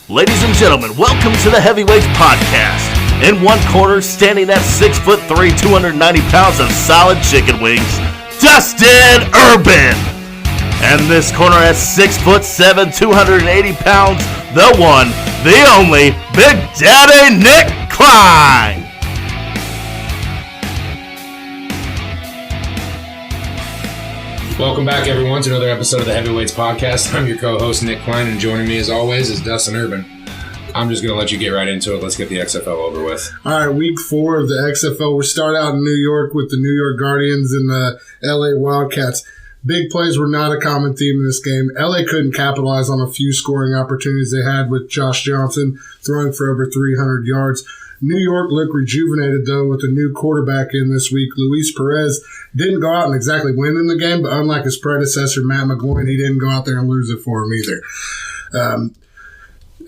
Ladies and gentlemen, welcome to the Heavyweights Podcast. In one corner, standing at 6'3", 290 pounds of solid chicken wings, Dustin Urban. And this corner at 6'7", 280 pounds, the one, the only, Big Daddy Nick Klein. Welcome back, everyone, to another episode of the Heavyweights Podcast. I'm your co-host, Nick Klein, and joining me, as always, is Dustin Urban. I'm just going to let you get right into it. Let's get the XFL over with. All right, week 4 of the XFL. We start out in New York with the New York Guardians and the LA Wildcats. Big plays were not a common theme in this game. LA couldn't capitalize on a few scoring opportunities they had with Josh Johnson throwing for over 300 yards. New York looked rejuvenated, though, with a new quarterback in this week. Luis Perez didn't go out and exactly win in the game, but unlike his predecessor, Matt McGloin, he didn't go out there and lose it for him either.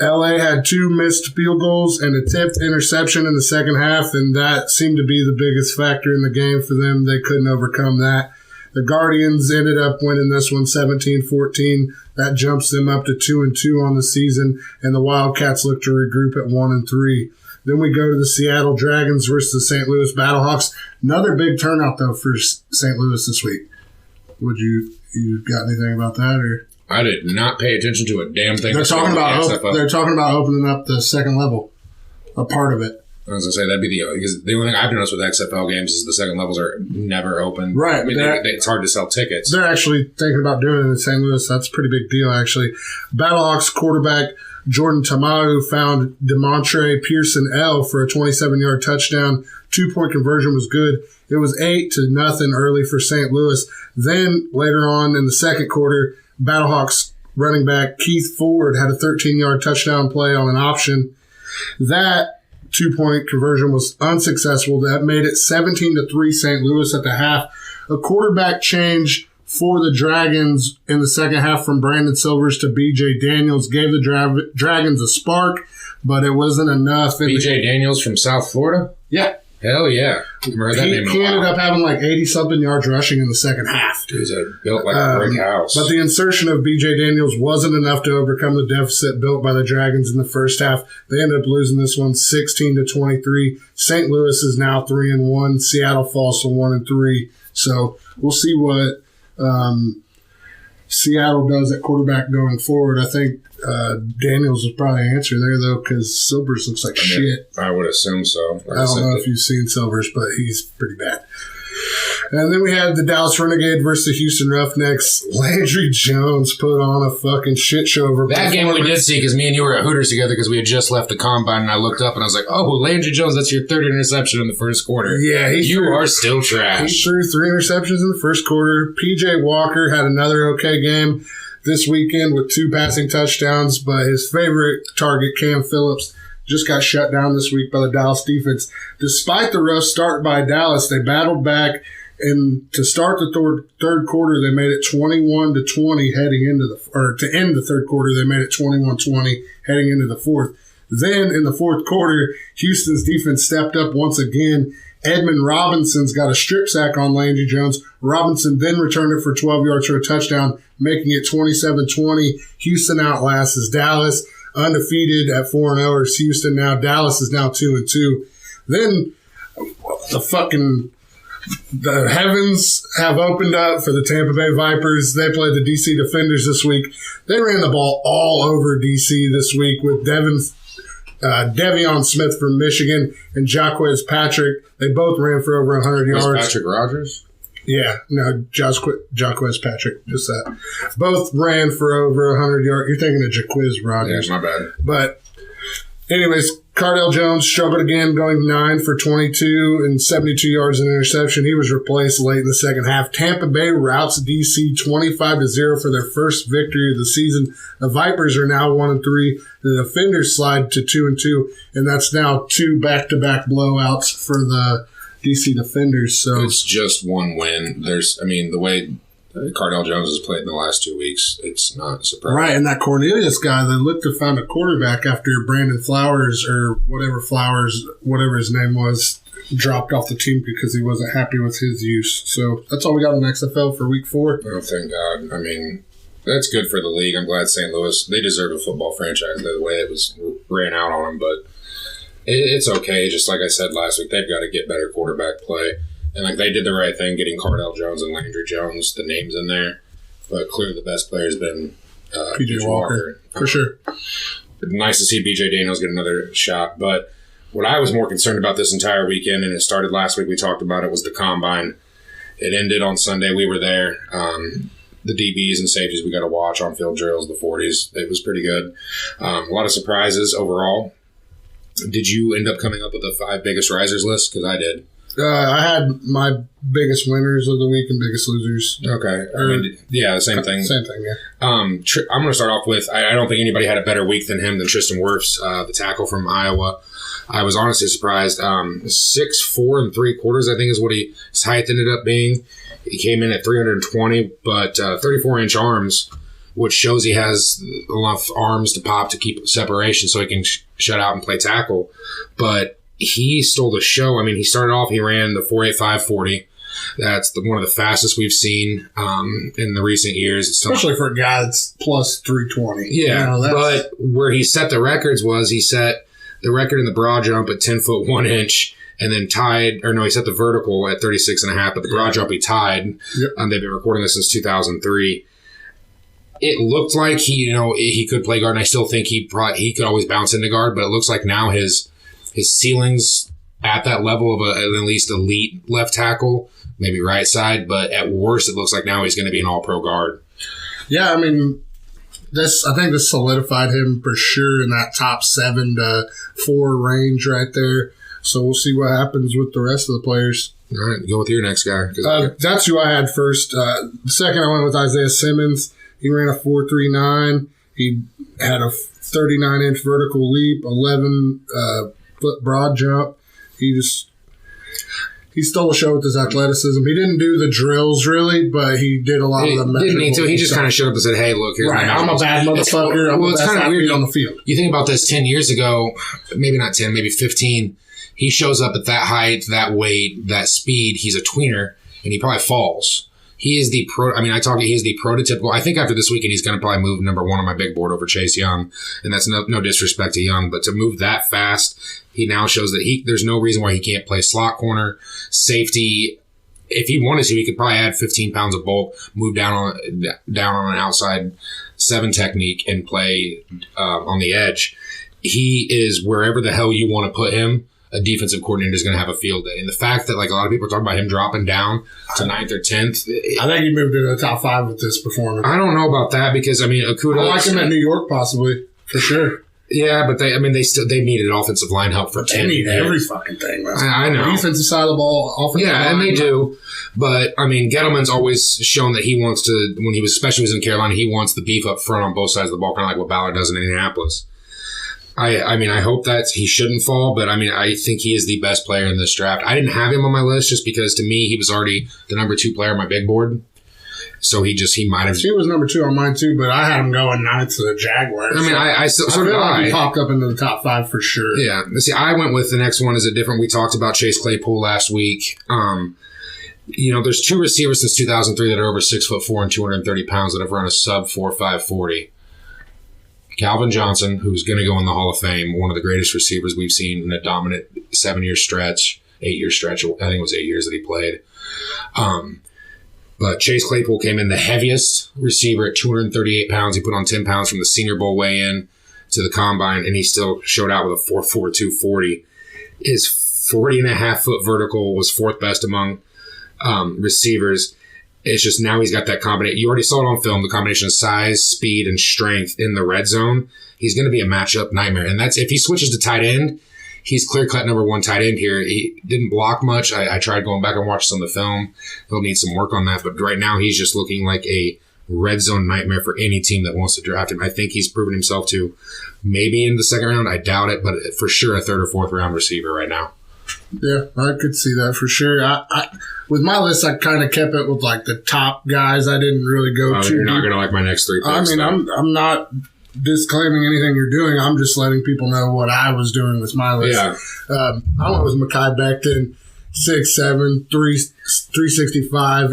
LA had 2 missed field goals and a tipped interception in the second half, and that seemed to be the biggest factor in the game for them. They couldn't overcome that. The Guardians ended up winning this one 17-14. That jumps them up to 2-2 on the season, and the Wildcats look to regroup at 1-3. Then we go to the Seattle Dragons versus the St. Louis Battlehawks. Another big turnout, though, for St. Louis this week. You got anything about that? Or I did not pay attention to a damn thing. They're talking about opening up the second level, a part of it. I was going to say, that'd be because the only thing I've noticed with XFL games is the second levels are never open. Right. I mean, it's hard to sell tickets. They're actually thinking about doing it in St. Louis. That's a pretty big deal, actually. Battlehawks quarterback Jordan Tamau found Demontre Pearson-L for a 27-yard touchdown. 2-point conversion was good. It was 8-0 early for St. Louis. Then, later on in the second quarter, Battlehawks running back Keith Ford had a 13-yard touchdown play on an option. That 2-point conversion was unsuccessful. That made it 17-3 St. Louis at the half. A quarterback change for the Dragons in the second half from Brandon Silvers to B.J. Daniels gave the Dragons a spark, but it wasn't enough. B.J. Daniels from South Florida? Yeah. Hell yeah. Remember that name? He ended up having like 80-something yards rushing in the second half. Dude's built like a brick house. But the insertion of B.J. Daniels wasn't enough to overcome the deficit built by the Dragons in the first half. They ended up losing this one 16-23. St. Louis is now 3-1. Seattle falls to 1-3. So we'll see what Seattle does at quarterback going forward. I think Daniels is probably an answer there, though, because Silvers looks like shit. I would assume so. I don't know if you've seen Silvers, but he's pretty bad. And then we had the Dallas Renegade versus the Houston Roughnecks. Landry Jones put on a fucking shit show over that game. We did see because me and you were at Hooters together because we had just left the combine, and I looked up and I was like, "Oh, Landry Jones, that's your 3rd interception in the first quarter." Yeah, you are still trash. He threw 3 interceptions in the first quarter. PJ Walker had another okay game this weekend with 2 passing touchdowns, but his favorite target, Cam Phillips, just got shut down this week by the Dallas defense. Despite the rough start by Dallas, they battled back, and to start the third quarter, they made it 21-20 heading into to end the third quarter, they made it 21-20 heading into the fourth. Then in the fourth quarter, Houston's defense stepped up once again. Edmund Robinson's got a strip sack on Landry Jones. Robinson then returned it for 12 yards for a touchdown, making it 27-20. Houston outlasts Dallas, undefeated at 4-0. Houston now. Dallas is now 2-2. Then the heavens have opened up for the Tampa Bay Vipers. They played the DC Defenders this week. They ran the ball all over DC this week with Devion Smith from Michigan and Jaquez Patrick. They both ran for over 100 yards. Was Patrick Rogers? Yeah, no, Jaquez Patrick, just that. Both ran for over 100 yards. You're thinking of Jaquez Rogers. Yeah, my bad. But anyways, Cardell Jones struggled again, going 9 for 22 and 72 yards and interception. He was replaced late in the second half. Tampa Bay routs DC 25-0 for their first victory of the season. The Vipers are now 1-3. The Defenders slide to 2-2, and that's now 2 back-to-back blowouts for the DC Defenders. So it's just one win. The way Cardell Jones has played in the last 2 weeks, it's not surprising. Right, and that Cornelius guy, they looked to find a quarterback after Brandon Flowers or whatever his name was, dropped off the team because he wasn't happy with his use. So that's all we got on XFL for week 4. Oh, thank God. I mean, That's good for the league. I'm glad St. Louis, they deserve a football franchise the way it was ran out on them, but it's okay. Just like I said last week, they've got to get better quarterback play. And like they did the right thing getting Cardell Jones and Landry Jones, the names in there. But clearly the best player has been P.J. Walker. For sure. Nice to see B.J. Daniels get another shot. But what I was more concerned about this entire weekend, and it started last week, we talked about it, was the Combine. It ended on Sunday. We were there. The DBs and safeties we got to watch, on-field drills, the 40s. It was pretty good. A lot of surprises overall. Did you end up coming up with the 5 biggest risers list? Because I did. I had my biggest winners of the week and biggest losers. Okay. The same thing. Same thing, yeah. I'm going to start off with, I don't think anybody had a better week than him, than Tristan Wirfs, the tackle from Iowa. I was honestly surprised. 6'4" 3/4", I think is what his height ended up being. He came in at 320, but 34-inch arms, which shows he has enough arms to pop to keep separation so he can shut out and play tackle. But he stole the show. I mean, he started off, he ran the 4.85 40. That's one of the fastest we've seen in the recent years. Especially for a guy that's plus 320. Yeah, but where he set the records was he set the record in the broad jump at 10 foot 1 inch. And then he set the vertical at 36.5, but the broad jump he tied. Yep. They've been recording this since 2003. It looked like he could play guard, and I still think he could always bounce into guard, but it looks like now his ceiling's at that level of an at least elite left tackle, maybe right side, but at worst it looks like now he's going to be an all-pro guard. Yeah, I mean, I think this solidified him for sure in that top 7 to 4 range right there. So we'll see what happens with the rest of the players. All right, go with your next guy. That's who I had first. Second, I went with Isaiah Simmons. He ran a 4.39. He had a 39-inch vertical leap, 11-foot broad jump. He stole the show with his athleticism. He didn't do the drills really, but he did a lot of the measurable. Didn't need to. He just kind of showed up and said, "Hey, look, here's my I'm a bad motherfucker. I'm the best athlete on the field." You think about this 10 years ago, maybe not 10, maybe 15. He shows up at that height, that weight, that speed. He's a tweener, and he probably falls. He is the he is the prototypical. I think after this weekend, he's going to probably move number 1 on my big board over Chase Young, and that's no disrespect to Young, but to move that fast, he now shows that there's no reason why he can't play slot corner, safety. If he wanted to, he could probably add 15 pounds of bulk, move down on an outside 7 technique, and play on the edge. He is wherever the hell you want to put him. A defensive coordinator is going to have a field day. And the fact that, like, a lot of people are talking about him dropping down to 9th or 10th. I think he moved into the top 5 with this performance. I don't know about that because, Okuda. I like him at New York possibly, for sure. Yeah, but they needed offensive line help for 10 years. They need every fucking thing, man. I know. Defensive side of the ball, offensive line. Yeah, and they do. But, Gettleman's always shown that he wants to, especially when he was in Carolina, he wants the beef up front on both sides of the ball, kind of like what Ballard does in Indianapolis. I hope that he shouldn't fall, but I think he is the best player in this draft. I didn't have him on my list just because to me he was already the number 2 player on my big board. So he might have. He was number 2 on mine too, but I had him going 9th to the Jaguars. I feel like he popped up into the top 5 for sure. Yeah. See, I went with the next one is a different. We talked about Chase Claypool last week. There's 2 receivers since 2003 that are over 6'4" and 230 pounds that have run a sub 4.5 40. Calvin Johnson, who's going to go in the Hall of Fame, one of the greatest receivers we've seen in a dominant 7-year stretch, 8-year stretch. I think it was 8 years that he played. But Chase Claypool came in the heaviest receiver at 238 pounds. He put on 10 pounds from the Senior Bowl weigh-in to the Combine, and he still showed out with a 4.42 40. His 40.5-foot vertical was 4th best among receivers. It's just now he's got that combination. You already saw it on film, the combination of size, speed, and strength in the red zone. He's going to be a matchup nightmare. And that's if he switches to tight end, he's clear-cut number 1 tight end here. He didn't block much. I tried going back and watching some of the film. He'll need some work on that. But right now he's just looking like a red zone nightmare for any team that wants to draft him. I think he's proven himself to maybe in the 2nd round. I doubt it, but for sure a 3rd or 4th round receiver right now. Yeah, I could see that for sure. I with my list, I kind of kept it with like the top guys. I didn't really go too. You're not going to like my next 3 picks. I'm not disclaiming anything you're doing. I'm just letting people know what I was doing with my list. Yeah. I went with Mekhi Becton. 6'7", 365.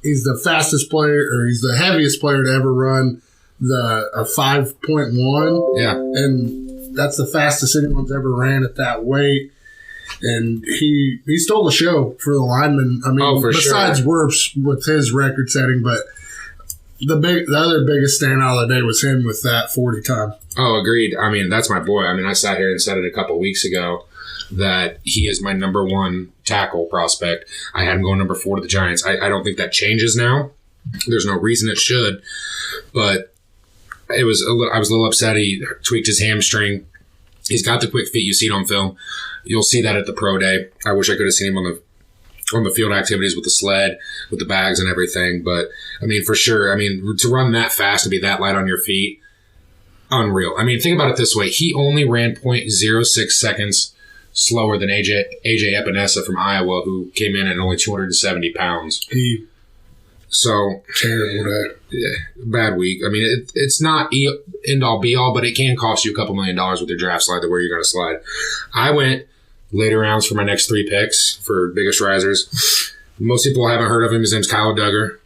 He's the fastest player, or he's the heaviest player to ever run a 5.1. Yeah. And that's the fastest anyone's ever ran at that weight. And he stole the show for the linemen. I mean, besides Wirfs with his record setting, but the other biggest standout of the day was him with that 40 time. Oh, agreed. I mean, that's my boy. I mean, I sat here and said it a couple weeks ago that he is my number one tackle prospect. I had him going number 4 to the Giants. I don't think that changes now. There's no reason it should. But I was a little upset. He tweaked his hamstring. He's got the quick feet. You see it on film. You'll see that at the pro day. I wish I could have seen him on the field activities with the sled, with the bags and everything. But, I mean, for sure, I mean, to run that fast, to be that light on your feet, unreal. I mean, think about it this way. He only ran 0.06 seconds slower than AJ Epinesa from Iowa, who came in at only 270 pounds. So, terrible day. Yeah, bad week. I mean, it's not end-all, be-all, but it can cost you a couple $1 million with your draft slide, where you're going to slide. I went later rounds for my next 3 picks for biggest risers. Most people haven't heard of him. His name's Kyle Duggar.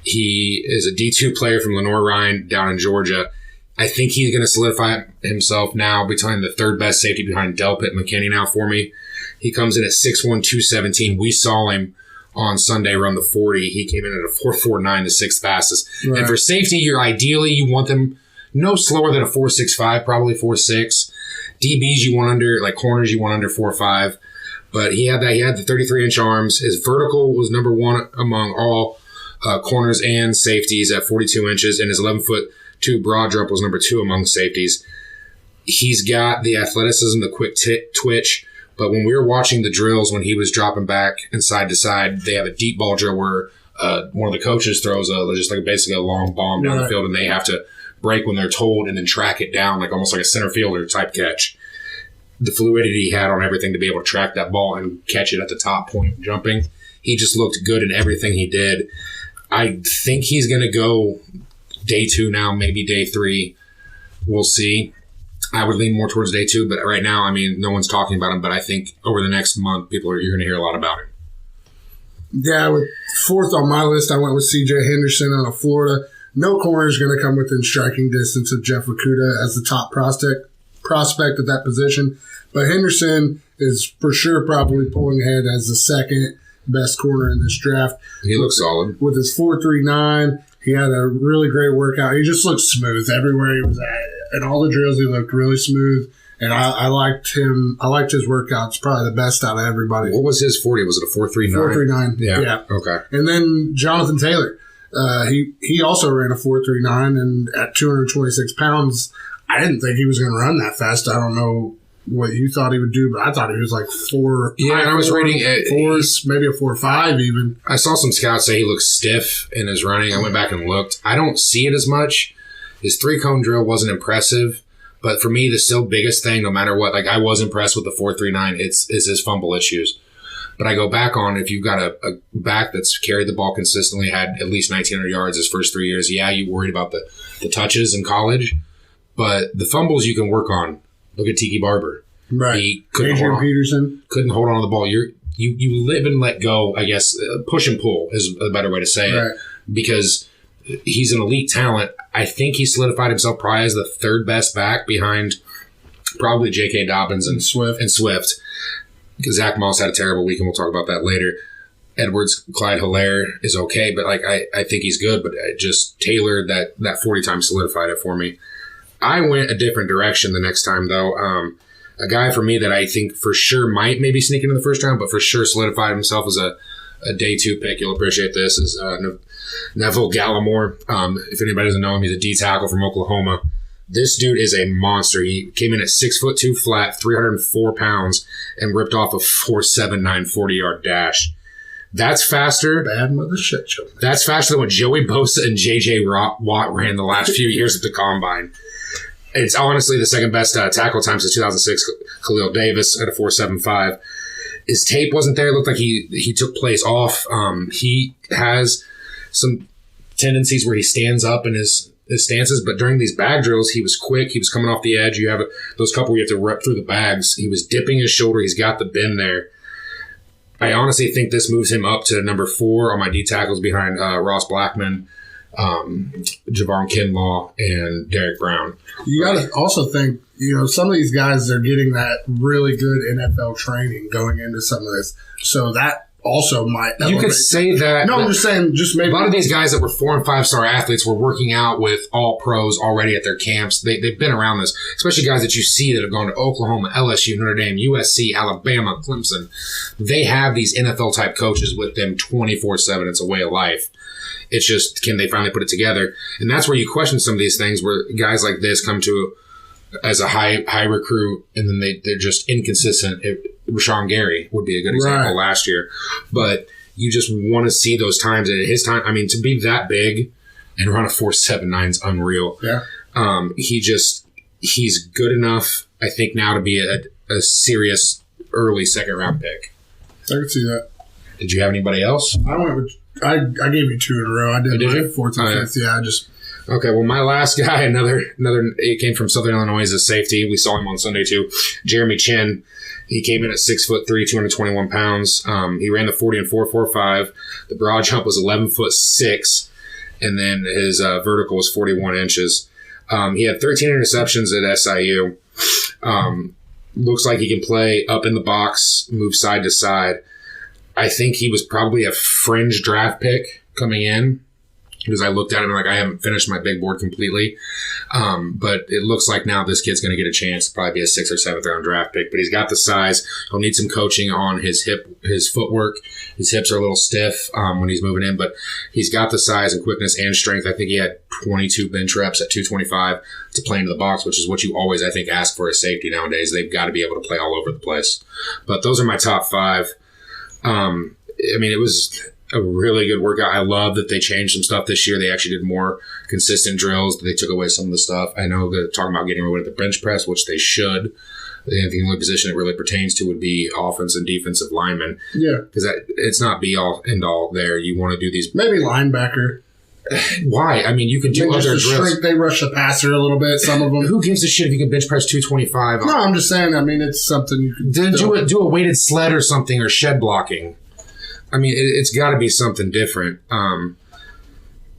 He is a D2 player from Lenoir-Rhyne down in Georgia. I think he's going to solidify himself now between the third best safety behind Delpit McKinney now for me. He comes in at 6'1", 217. We saw him on Sunday run the 40. He came in at a 4.49, the sixth fastest. Right. And for safety, you want them no slower than a 4.65, probably 4.6. DBs you want under, like corners you want under 4.5. But he had that. He had the 33-inch arms. His vertical was number 1 among all corners and safeties at 42 inches, and his 11'2" broad jump was number 2 among safeties. He's got the athleticism, the quick twitch. But when we were watching the drills, when he was dropping back and side to side, they have a deep ball drill where one of the coaches throws basically a long bomb down the field, and they have to break when they're told and then track it down, like almost like a center fielder type catch. The fluidity he had on everything to be able to track that ball and catch it at the top point jumping. He just looked good in everything he did. I think he's going to go day 2 now, maybe day 3. We'll see. I would lean more towards day 2, but right now, I mean, no one's talking about him. But I think over the next month, you're going to hear a lot about him. Yeah, with 4th on my list, I went with C.J. Henderson out of Florida. No corner is going to come within striking distance of Jeff Okudah as the top prospect at that position. But Henderson is for sure probably pulling ahead as the second best corner in this draft. He looks solid. With his 4.39, he had a really great workout. He just looked smooth everywhere he was at. And all the drills, he looked really smooth. And I liked him. I liked his workouts. Probably the best out of everybody. What was his 40? Was it a 4.39? 4.39. Yeah. Okay. And then Jonathan Taylor. He also ran a 4.39, and at 226 pounds, I didn't think he was going to run that fast. I don't know what you thought he would do, but I thought he was like 4. Yeah, and I was reading fours, maybe a 4.5 even. I saw some scouts say he looks stiff in his running. I went back and looked. I don't see it as much. His 3-cone drill wasn't impressive, but for me, the still biggest thing, no matter what, like I was impressed with the 4.39. Is his fumble issues. But I go back on, if you've got a back that's carried the ball consistently, had at least 1,900 yards his first 3 years, yeah, you worried about the touches in college. But the fumbles you can work on. Look at Tiki Barber. Right. He couldn't Peterson. Couldn't hold on to the ball. You live and let go, I guess. Push and pull is a better way to say it. Because he's an elite talent. I think he solidified himself probably as the 3rd best back behind probably J.K. Dobbins and Swift. Zach Moss had a terrible week, and we'll talk about that later. Edwards, Clyde Hilaire is okay, but like I think he's good. But just Taylor, that 40 times solidified it for me. I went a different direction the next time, though. A guy for me that I think for sure might maybe sneak into the first round, but for sure solidified himself as a day 2 pick. You'll appreciate this. Is Neville Gallimore. If anybody doesn't know him, he's a D tackle from Oklahoma. This dude is a monster. He came in at 6'2" flat, 304 pounds, and ripped off a 4.79 40-yard dash. That's faster. Bad mother shit show. That's faster than what Joey Bosa and J.J. Watt ran the last few years at the Combine. It's honestly the second best tackle time since 2006. Khalil Davis at a 4.75. His tape wasn't there. It looked like he took plays off. He has some tendencies where he stands up in his stances, but during these bag drills, he was quick. He was coming off the edge. You have those couple where you have to rep through the bags. He was dipping his shoulder. He's got the bend there. I honestly think this moves him up to number 4 on my D tackles behind Ross Blackman, Javon Kinlaw, and Derek Brown. You got to also think, some of these guys are getting that really good NFL training going into some of this. So that also might elevate. You could say that. No, I'm just saying, just maybe. A lot of these guys that were 4 and 5-star athletes were working out with all pros already at their camps. They've been around this, especially guys that you see that have gone to Oklahoma, LSU, Notre Dame, USC, Alabama, Clemson. They have these NFL type coaches with them 24/7. It's a way of life. It's just, can they finally put it together? And that's where you question some of these things where guys like this come to as a high recruit and then they're just inconsistent. Rashawn Gary would be a good example last year. But you just want to see those times. And at his time, I mean, to be that big and run a 4.79 is unreal. Yeah. He's good enough, I think, now to be a serious early second-round pick. I can see that. Did you have anybody else? I gave you 2 in a row. I did you? 4th and 5th. Yeah, I just... Okay, well, my last guy, another, it came from Southern Illinois as a safety. We saw him on Sunday too. Jeremy Chin. He came in at 6'3", 221 pounds. He ran the 40 and 4.45. The broad jump was 11'6", and then his vertical was 41 inches. He had 13 interceptions at SIU. Looks like he can play up in the box, move side to side. I think he was probably a fringe draft pick coming in because I looked at him like I haven't finished my big board completely. But it looks like now this kid's going to get a chance to probably be a 6th or 7th round draft pick. But he's got the size. He'll need some coaching on his footwork. His hips are a little stiff when he's moving in, but he's got the size and quickness and strength. I think he had 22 bench reps at 225 to play into the box, which is what you always, I think, ask for a safety nowadays. They've got to be able to play all over the place. But those are my top 5. It was a really good workout. I love that they changed some stuff this year. They actually did more consistent drills. They took away some of the stuff. I know they're talking about getting rid of the bench press, which they should. I think the only position it really pertains to would be offense and defensive linemen. Yeah. Because it's not be-all, end-all there. You want to do these... Maybe linebacker. Why? I mean, you could do other drills. They rush the passer a little bit, some of them. Who gives a shit if you can bench press 225? No, I'm just saying, it's something you can do a weighted sled or something, or shed blocking. I mean, it's got to be something different.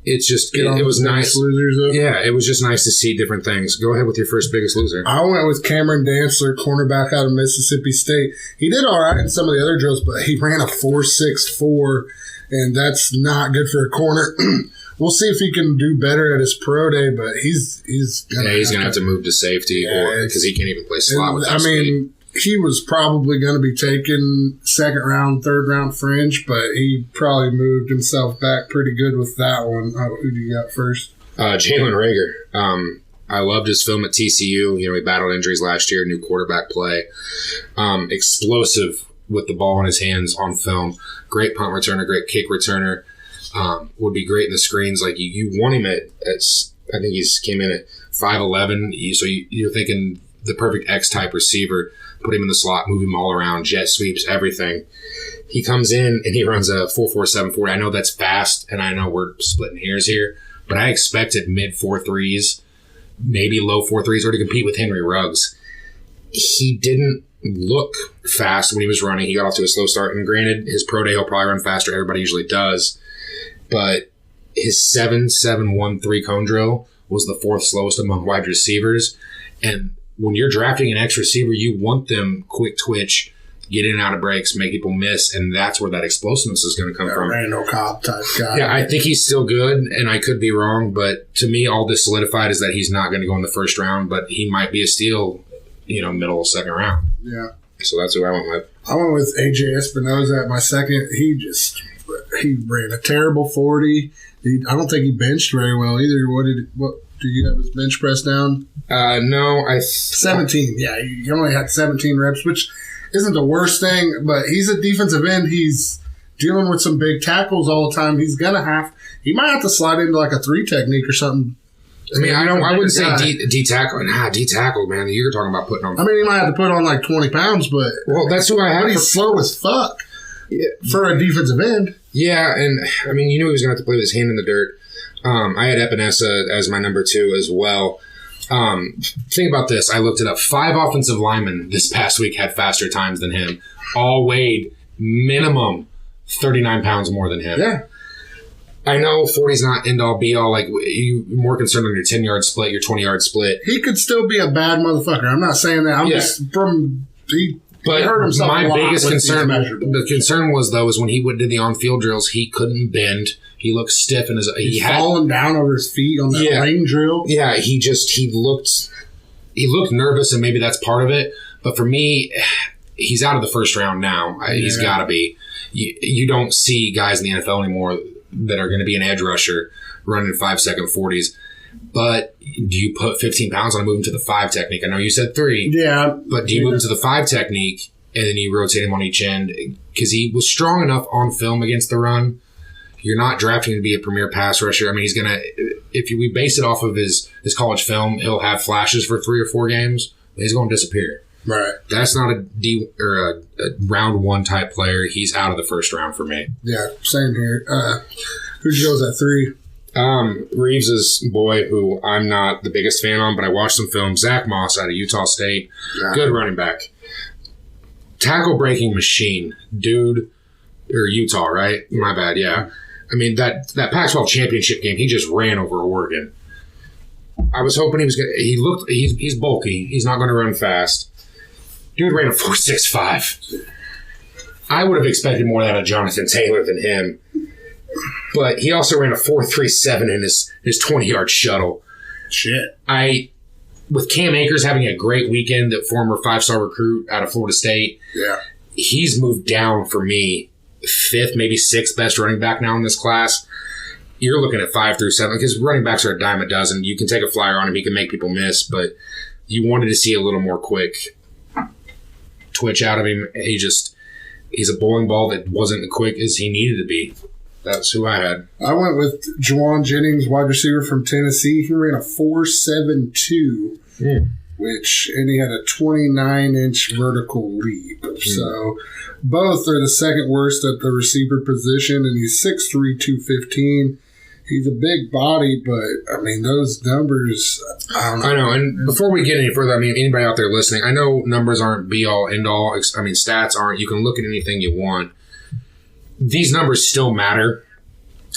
It's just, it was nice. Losers, yeah, it was just nice to see different things. Go ahead with your first biggest loser. I went with Cameron Dantzler, cornerback out of Mississippi State. He did all right in some of the other drills, but he ran a 4.64, and that's not good for a corner. We'll see if he can do better at his pro day, but he's going to have to move to safety because he can't even play slot with that speed. He was probably going to be taken 2nd round, 3rd round fringe, but he probably moved himself back pretty good with that one. Who do you got first? Jalen Reagor. I loved his film at TCU. He battled injuries last year, new quarterback play. Explosive with the ball in his hands on film. Great punt returner, great kick returner. Would be great in the screens. Like you want him at I think he's came in at 5'11". So you're thinking the perfect X-type receiver. Put him in the slot, move him all around, jet sweeps, everything. He comes in and he runs a 4.47 40. I know that's fast, and I know we're splitting hairs here, but I expected mid 4.3s, maybe low 4.3s, or to compete with Henry Ruggs. He didn't look fast when he was running. He got off to a slow start, and granted, his pro day he'll probably run faster. Everybody usually does, but his 7.713 cone drill was the 4th slowest among wide receivers, and when you're drafting an X receiver, you want them quick twitch, get in and out of breaks, make people miss, and that's where that explosiveness is going to come from. Randall Cobb type guy. Yeah, I think he's still good, and I could be wrong, but to me, all this solidified is that he's not going to go in the 1st round, but he might be a steal, middle of 2nd round. Yeah. So that's who I went with. I went with AJ Espinoza at my 2nd. He ran a terrible 40. I don't think he benched very well either. What do you have his bench press down? No, 17. Yeah, he only had 17 reps, which isn't the worst thing, but he's a defensive end. He's dealing with some big tackles all the time. He might have to slide into like a 3 technique or something. I wouldn't say D tackle. D tackle, man. You're talking about putting on. He might have to put on like 20 pounds, but that's who I have. But he's slow as fuck for a defensive end. Yeah, and he was going to have to play with his hand in the dirt. I had Epinesa as my number 2 as well. Think about this. I looked it up. 5 offensive linemen this past week had faster times than him. All weighed minimum 39 pounds more than him. Yeah. I know 40's not end-all, be-all. Like, you're more concerned on your 10-yard split, your 20-yard split. He could still be a bad motherfucker. I'm not saying that. I'm just from... But hurt himself my a lot biggest with concern, these the concern was, though, is when he did the on-field drills, he couldn't bend. He looked stiff in his... He's falling down over his feet on that lane drill. Yeah, he looked nervous, and maybe that's part of it. But for me, he's out of the first round now. He's got to be. You don't see guys in the NFL anymore that are going to be an edge rusher running 5-second 40s. But do you put 15 pounds on and move him to the 5 technique? I know you said 3. Yeah. But do you move him to the 5 technique and then you rotate him on each end? Because he was strong enough on film against the run. You're not drafting him to be a premier pass rusher. I mean, he's going to – if we base it off of his college film, he'll have flashes for 3 or 4 games. But he's going to disappear. Right. That's not a round 1 type player. He's out of the first round for me. Yeah, same here. Who goes at 3? Reeves' boy, who I'm not the biggest fan on, but I watched some film. Zach Moss out of Utah State. Yeah. Good running back. Tackle breaking machine. Dude, or Utah, right? My bad, yeah. I mean, that Pac-12 championship game, he just ran over Oregon. I was hoping he was going to – he's bulky. He's not going to run fast. Dude ran a 4.65. I would have expected more out of Jonathan Taylor than him. But he also ran a 4.37 in his 20-yard shuttle. Shit. With Cam Akers having a great weekend, that former 5-star recruit out of Florida State, he's moved down for me 5th, maybe 6th best running back now in this class. You're looking at 5 through 7 because running backs are a dime a dozen. You can take a flyer on him. He can make people miss, but you wanted to see a little more quick twitch out of him. He's a bowling ball that wasn't as quick as he needed to be. That's who I had. I went with Juwan Jennings, wide receiver from Tennessee. He ran a 4.72, and he had a 29-inch vertical leap. So both are the second worst at the receiver position, and he's 6'3", 215. He's a big body, but, I mean, those numbers, I don't know. I know, and before we get any further, I mean, anybody out there listening, I know numbers aren't be-all, end-all. I mean, stats aren't. You can look at anything you want. These numbers still matter,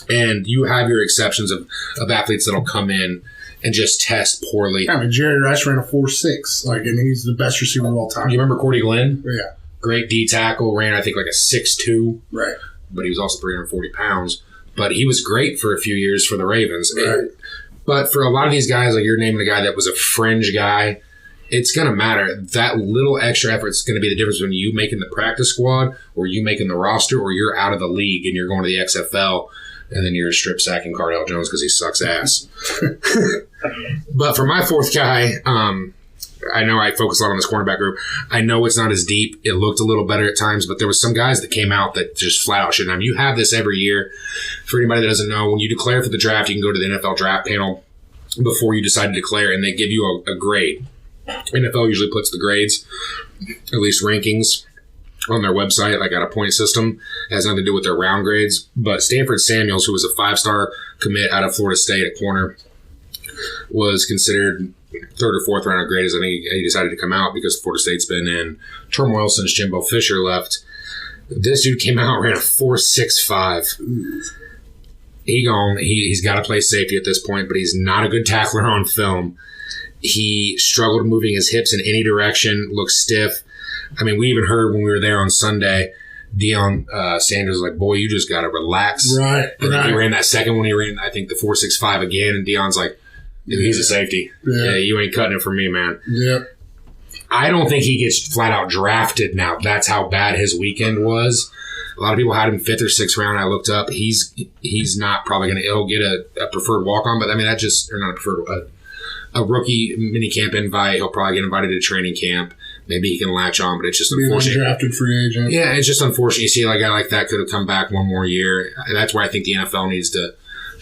and you have your exceptions of athletes that'll come in and just test poorly. I mean, Jerry Rice ran a 4.6, and he's the best receiver of all time. You remember Cordy Glenn? Yeah. Great D tackle, ran, I think, like a 6'2". Right. But he was also 340 pounds. But he was great for a few years for the Ravens. Right. But for a lot of these guys, like you're naming a guy that was a fringe guy, it's going to matter. That little extra effort is going to be the difference between you making the practice squad or you making the roster or you're out of the league and you're going to the XFL and then you're strip sacking Cardale Jones because he sucks ass. But for my 4th guy, I know I focus a lot on this cornerback group. I know it's not as deep. It looked a little better at times, but there was some guys that came out that just flat out shouldn't have. You have this every year. For anybody that doesn't know, when you declare for the draft, you can go to the NFL draft panel before you decide to declare, and they give you a grade. NFL usually puts the grades, at least rankings, on their website, like at a point system. It has nothing to do with their round grades. But Stanford Samuels, who was a 5-star commit out of Florida State at corner, was considered 3rd or 4th round grade, and he decided to come out because Florida State's been in turmoil since Jimbo Fisher left. This dude came out and ran a 4.65. He's got to play safety at this point, but he's not a good tackler on film. He struggled moving his hips in any direction, looked stiff. I mean, we even heard when we were there on Sunday, Deion Sanders was like, boy, you just got to relax. Right. And then he ran that second one. He ran, I think, the 4.65 again, and Deion's like, he's a safety. Yeah, you ain't cutting it for me, man. Yeah. I don't think he gets flat out drafted now. That's how bad his weekend was. A lot of people had him 5th or 6th round. I looked up. He's not probably going to. He'll get a preferred walk on, but I mean that just or not a preferred a rookie mini camp invite. He'll probably get invited to training camp. Maybe he can latch on, but it's just unfortunate. Drafted free agent. Yeah, it's just unfortunate. You see a guy like that could have come back one more year. That's where I think the NFL needs to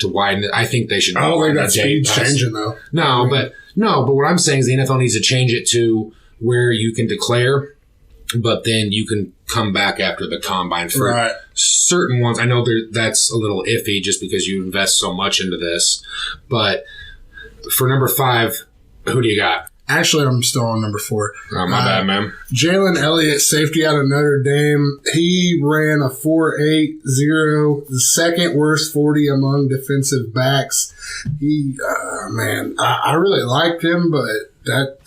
widen it. I think they should. I don't think that speed's changing though. No, but what I'm saying is the NFL needs to change it to where you can declare, but then you can come back after the combine for certain ones. I know that's a little iffy just because you invest so much into this, but for number 5, who do you got? Actually, I'm still on number 4. Oh, my bad, man. Jalen Elliott, safety out of Notre Dame. He ran a 4.80, the second worst 40 among defensive backs. I really liked him, but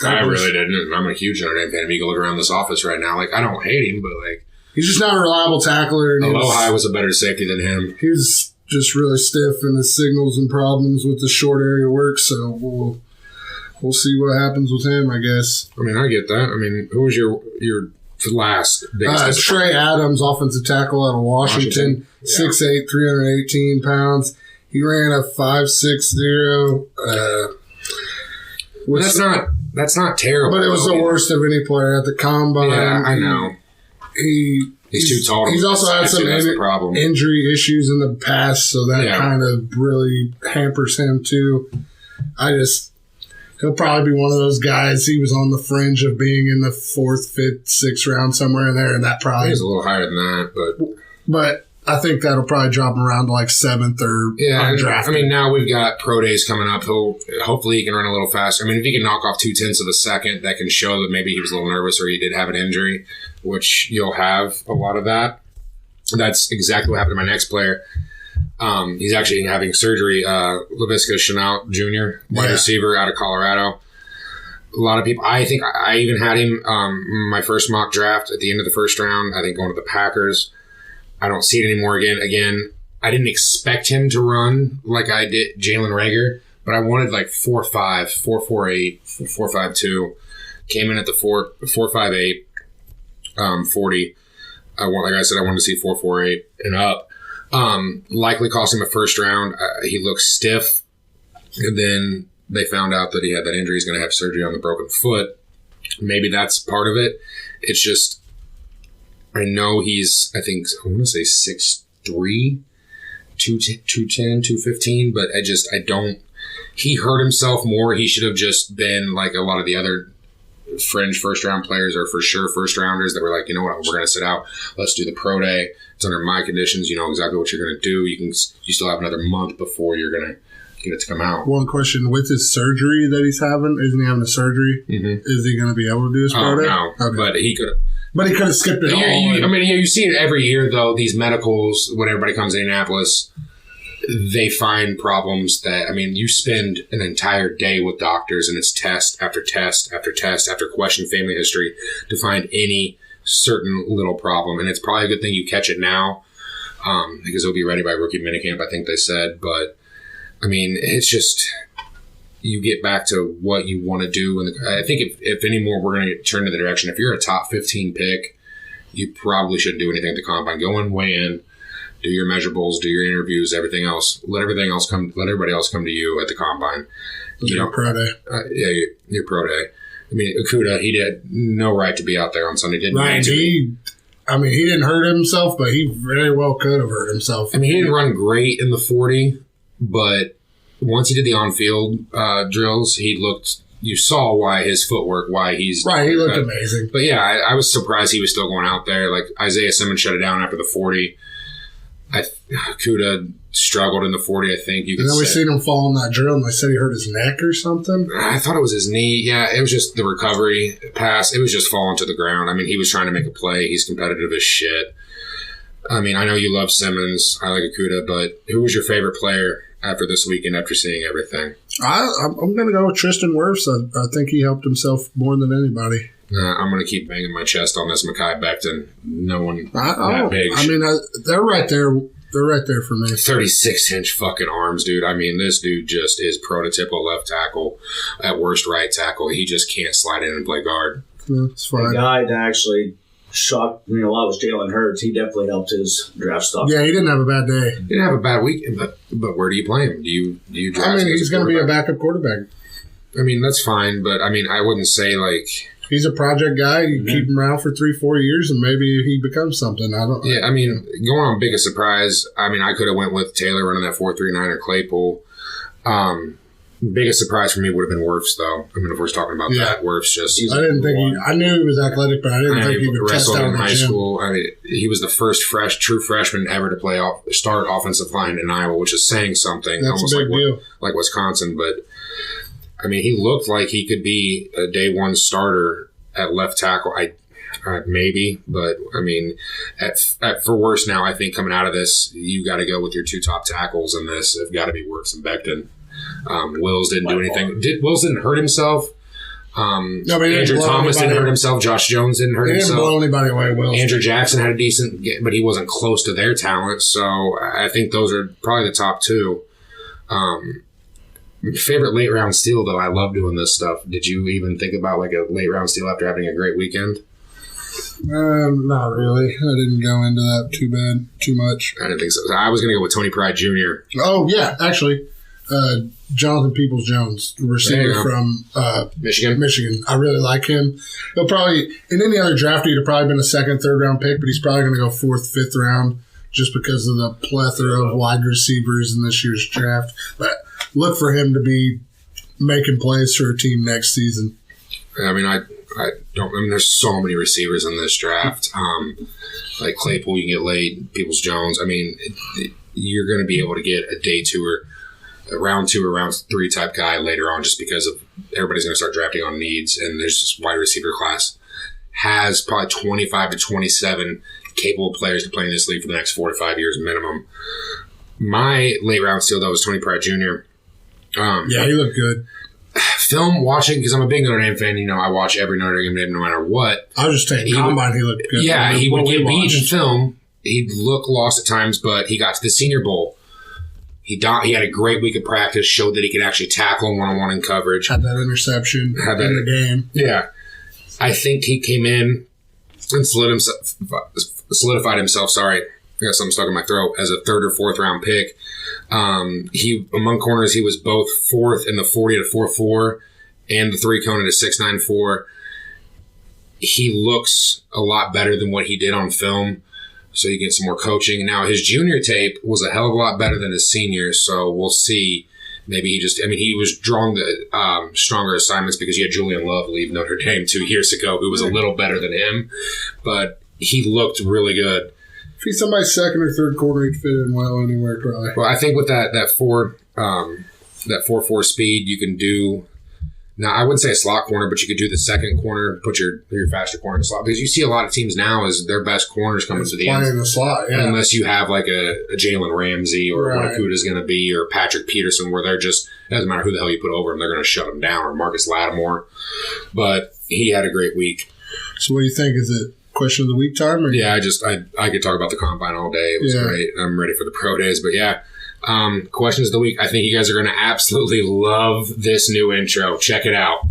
I really didn't. I'm a huge Notre Dame fan. You can look around this office right now. Like, I don't hate him, but like, he's just not a reliable tackler. Alohi was a better safety than him. He was just really stiff in his signals and problems with the short area work. So we'll see what happens with him, I guess. I mean, I get that. I mean, who was your last biggest Trey Adams, offensive tackle out of Washington. 6'8", 318 pounds. He ran a 5.60. That's not terrible. But it was the worst of any player at the combine. Yeah, I know. He's too tall. He's also had some injury issues in the past, so that kind of really hampers him too. He'll probably be one of those guys. He was on the fringe of being in the 4th, 5th, 6th round, somewhere in there, and that probably is a little higher than that. But I think that'll probably drop him around to like 7th or undrafted. I mean, now we've got pro days coming up. Hopefully he can run a little faster. I mean, if he can knock off 0.2 of a second, that can show that maybe he was a little nervous or he did have an injury, which you'll have a lot of that. That's exactly what happened to my next player. He's actually having surgery. Laviska Shenault Jr., wide receiver out of Colorado. A lot of people. I think I even had him my first mock draft at the end of the first round. I think going to the Packers. I don't see it anymore. Again, I didn't expect him to run like I did Jalen Reagor, but I wanted like 4.5, 4.48, 4.52. Came in at the 4.58, 40. Like I said, I wanted to see 4.48 and up. Likely cost him a first round. He looked stiff. And then they found out that he had that injury. He's going to have surgery on the broken foot. Maybe that's part of it. It's just, I know he's, I want to say 6'3", 210, 215, but I don't, he hurt himself more. He should have just been like a lot of the other fringe first-round players or for sure first-rounders that were like, you know what, we're going to sit out. Let's do the pro day. It's under my conditions. You know exactly what you're going to do. You still have another month before you're going to get it to come out. One question, with his surgery that he's having, isn't he having a surgery? Mm-hmm. Is he going to be able to do his pro day? No, okay. But he could have. But he could have skipped it all. You see it every year, though, these medicals, when everybody comes to Indianapolis, they find problems that, you spend an entire day with doctors and it's test after test after test after question family history to find any certain little problem. And it's probably a good thing you catch it now because he'll be ready by rookie minicamp, I think they said. But, it's just, you get back to what you want to do. And I think if any more, we're going to turn to the direction. If you're a top 15 pick, you probably shouldn't do anything at the combine. Go and weigh in. Do your measurables, do your interviews, everything else. Let everybody else come to you at the combine. Your pro day. Your pro day. Okudah, he had no right to be out there on Sunday, didn't he? He didn't hurt himself, but he very well could have hurt himself. He didn't run great in the 40, but once he did the on-field drills, you saw why his footwork, why he's... Right, he looked amazing. But yeah, I was surprised he was still going out there. Like, Isaiah Simmons shut it down after the 40. Okudah struggled in the 40, I think. And then we seen him fall on that drill, and they said he hurt his neck or something. I thought it was his knee. Yeah, it was just the recovery pass. It was just falling to the ground. He was trying to make a play. He's competitive as shit. I know you love Simmons. I like Okudah, but who was your favorite player after this weekend after seeing everything? I'm going to go with Tristan Wirfs. I think he helped himself more than anybody. I'm going to keep banging my chest on this Mekhi Becton. No one that big. They're right there. They're right there for me. 36-inch fucking arms, dude. This dude just is prototypical left tackle. At worst, right tackle. He just can't slide in and play guard. Yeah, it's fine. The guy that actually shocked me a lot was Jalen Hurts. He definitely helped his draft stock. Yeah, he didn't have a bad day. He didn't have a bad weekend, but where do you play him? Do you draft him? He's going to be a backup quarterback. That's fine, but I wouldn't say like... He's a project guy. You keep him around for 3-4 years, and maybe he becomes something. Yeah, going on biggest surprise, I could have went with Taylor running that 4.39 or Claypool. Biggest surprise for me would have been Wirfs, though. If we're talking about that, Wirfs just... I didn't think I knew he was athletic, but I didn't think he would test out in high school. He was the first true freshman ever to start offensive line in Iowa, which is saying something. That's almost a big deal. Like Wisconsin, but... I mean, he looked like he could be a day one starter at left tackle. Maybe, but I mean, for worse now, I think coming out of this, you got to go with your 2 top tackles in this. Have got to be Wirfs and Becton. Wills didn't do anything. Wills didn't hurt himself. No, but Andrew Thomas didn't hurt himself. Josh Jones didn't hurt himself. He didn't blow anybody away. Wills. Andrew Jackson had a decent, but he wasn't close to their talent. So I think those are probably the top 2. Favorite late round steal, though. I love doing this stuff. Did you even think about like a late round steal after having a great weekend? Not really. I didn't go into that too much. I didn't think so. I was going to go with Tony Pride Jr. Oh, yeah, actually. Jonathan Peoples-Jones, receiver from Michigan. I really like him. He'll probably, in any other draft, he'd have probably been a second, third round pick, but he's probably going to go 4th, 5th round just because of the plethora of wide receivers in this year's draft. But look for him to be making plays for a team next season. I mean, there's so many receivers in this draft. Like Claypool, you can get late. Peoples-Jones. I mean, you're going to be able to get a day 2 or a round 2 or round 3 type guy later on, just because of everybody's going to start drafting on needs, and there's just wide receiver class has probably 25 to 27 capable players to play in this league for the next 4 to 5 years minimum. My late round steal, though, was Tony Pride Jr. Yeah, he looked good. Film watching, because I'm a big Notre Dame fan, I watch every Notre Dame game no matter what. I was just saying, combine, he looked good. Yeah, he would get beat in film. He'd look lost at times, but he got to the Senior Bowl. He had a great week of practice, showed that he could actually tackle one-on-one in coverage. Had that interception in the game. Yeah. I think he came in and solidified himself, I got something stuck in my throat, as a 3rd or 4th round pick. Among corners, he was both 4th in the 40 to 4.4 and the 3 cone at a 6.94. He looks a lot better than what he did on film, so you get some more coaching. Now, his junior tape was a hell of a lot better than his senior, so we'll see. Maybe he was drawing the stronger assignments because you had Julian Love leave Notre Dame 2 years ago, who was a little better than him, but he looked really good. If he's somebody's 2nd or 3rd corner, he'd fit in well anywhere, probably. Well, I think with that 4.4 speed, you can do. Now, I wouldn't say a slot corner, but you could do the 2nd corner, put your faster corner in the slot, because you see a lot of teams now as their best corners coming to the end. In the slot, yeah. Unless you have like a Jalen Ramsey or what Akuda's going to be, or Patrick Peterson, where they're just, it doesn't matter who the hell you put over them, they're going to shut them down, or Marcus Lattimore. But he had a great week. So what do you think? Is it question of the week time? Or? Yeah, I could talk about the combine all day. It was great. I'm ready for the pro days, but yeah. Questions of the week. I think you guys are going to absolutely love this new intro. Check it out.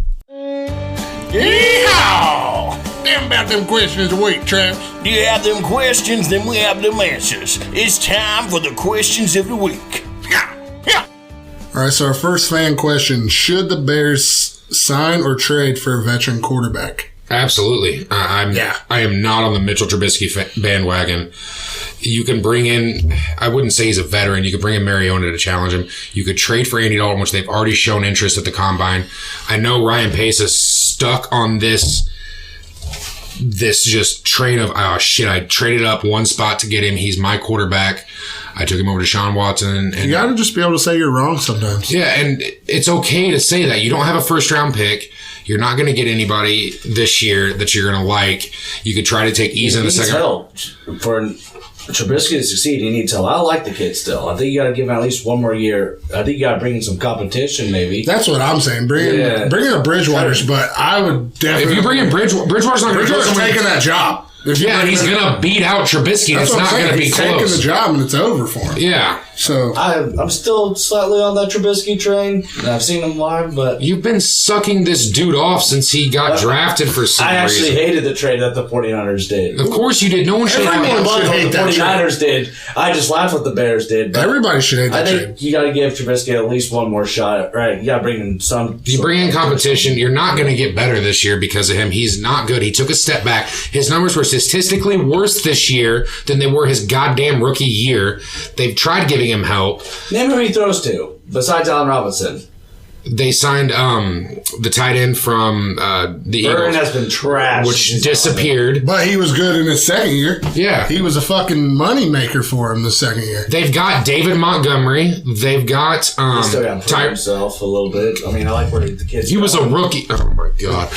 Yeehaw! Damn about them questions of the week, Travis. You have them questions, then we have them answers. It's time for the questions of the week. All right, so our first fan question: should the Bears sign or trade for a veteran quarterback? Absolutely. I am not on the Mitchell Trubisky bandwagon. You can bring in, I wouldn't say he's a veteran. You could bring in Mariota to challenge him. You could trade for Andy Dalton, which they've already shown interest at the combine. I know Ryan Pace is stuck on this just train of, I traded up one spot to get him. He's my quarterback. I took him over to Deshaun Watson. And you got to just be able to say you're wrong sometimes. Yeah, and it's okay to say that. You don't have a first-round pick. You're not going to get anybody this year that you're going to like. You could try to take ease in the second. Help. For Trubisky to succeed, he needs help. I like the kid still. I think you got to give him at least one more year. I think you got to bring in some competition, maybe. That's what I'm saying. Bring in a Bridgewater's, but I would definitely. If you bring in Bridgewater's not going to Bridgewater's taking that job. Yeah, he's going to beat out Trubisky. It's not going to be close. He's taking the job, and it's over for him. Yeah. So I'm still slightly on that Trubisky train. I've seen him live, but you've been sucking this dude off since he got drafted for some reason. I actually hated the trade that the 49ers did. Of course you did. No one should hate that. The 49ers did. I just laughed what the Bears did. Everybody should hate that trade. I think you got to give Trubisky at least one more shot. Right? You got to bring in some. You bring in competition. You're not going to get better this year because of him. He's not good. He took a step back. His numbers were statistically worse this year than they were his goddamn rookie year. They've tried giving him help. Name who he throws to, besides Allen Robinson. They signed the tight end from the Burton Eagles, has been trash. which disappeared. But he was good in his second year. Yeah. He was a fucking money maker for him the second year. They've got David Montgomery. They've got He's still got to prove himself a little bit. I mean, I like where the kid's He was a rookie. Oh my god.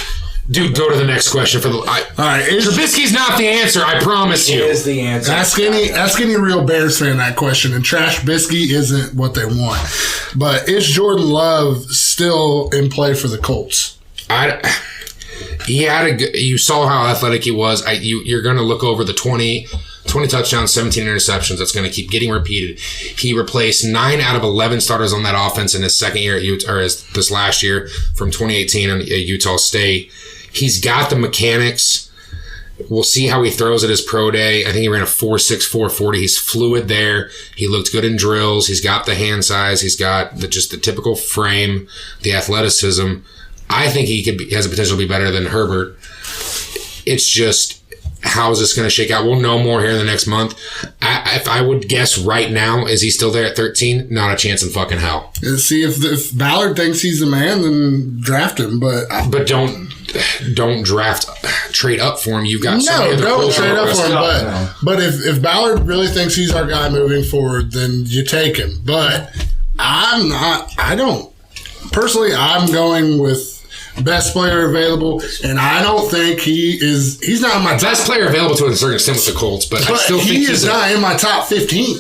Dude, go to the next question for the. All right, Trubisky's not the answer. I promise you. He is the answer. Ask any real Bears fan that question, and Trash Bisky isn't what they want. But is Jordan Love still in play for the Colts? You saw how athletic he was. You're going to look over the 20 touchdowns, 17 interceptions. That's going to keep getting repeated. He replaced 9 out of 11 starters on that offense in his second year at Utah, or this last year from 2018 at Utah State. He's got the mechanics. We'll see how he throws at his pro day. I think he ran a 4.6, 4.40. He's fluid there. He looked good in drills. He's got the hand size. He's got just the typical frame, the athleticism. I think he has a potential to be better than Herbert. It's just, how is this going to shake out? We'll know more here in the next month. If I would guess right now, is he still there at 13? Not a chance in fucking hell. See, if Ballard thinks he's the man, then draft him. But don't trade up for him. You've got don't trade up for him. But if Ballard really thinks he's our guy moving forward, then you take him. But I'm not. I don't. Personally, I'm going with best player available, and I don't think he's not in my best player available to a certain extent with the Colts, but I still think he's not in my top 15.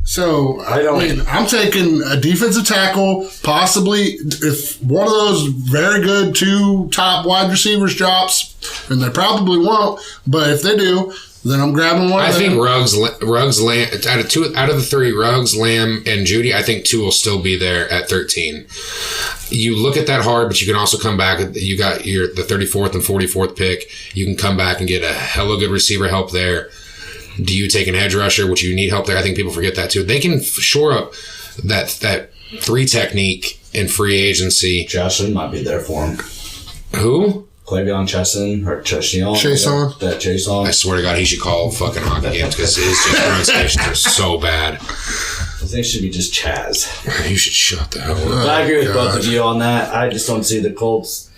So I'm taking a defensive tackle, possibly if one of those very good 2 top wide receivers drops, and they probably won't, but if they do, then I'm grabbing one. I think Ruggs, Lamb, out of the 3, Ruggs, Lamb, and Judy, I think 2 will still be there at 13. You look at that hard, but you can also come back. You got the 34th and 44th pick. You can come back and get a hella good receiver help there. Do you take an edge rusher, which you need help there? I think people forget that too. They can shore up that 3 technique in free agency. Chesson might be there for him. Who? Clavion Chesson or Chesson. Chason. I swear to God, he should call fucking hockey games because his pronunciations are so bad. I think it should be just Chaz. You should shut the hell up. I agree with both of you on that. I just don't see the Colts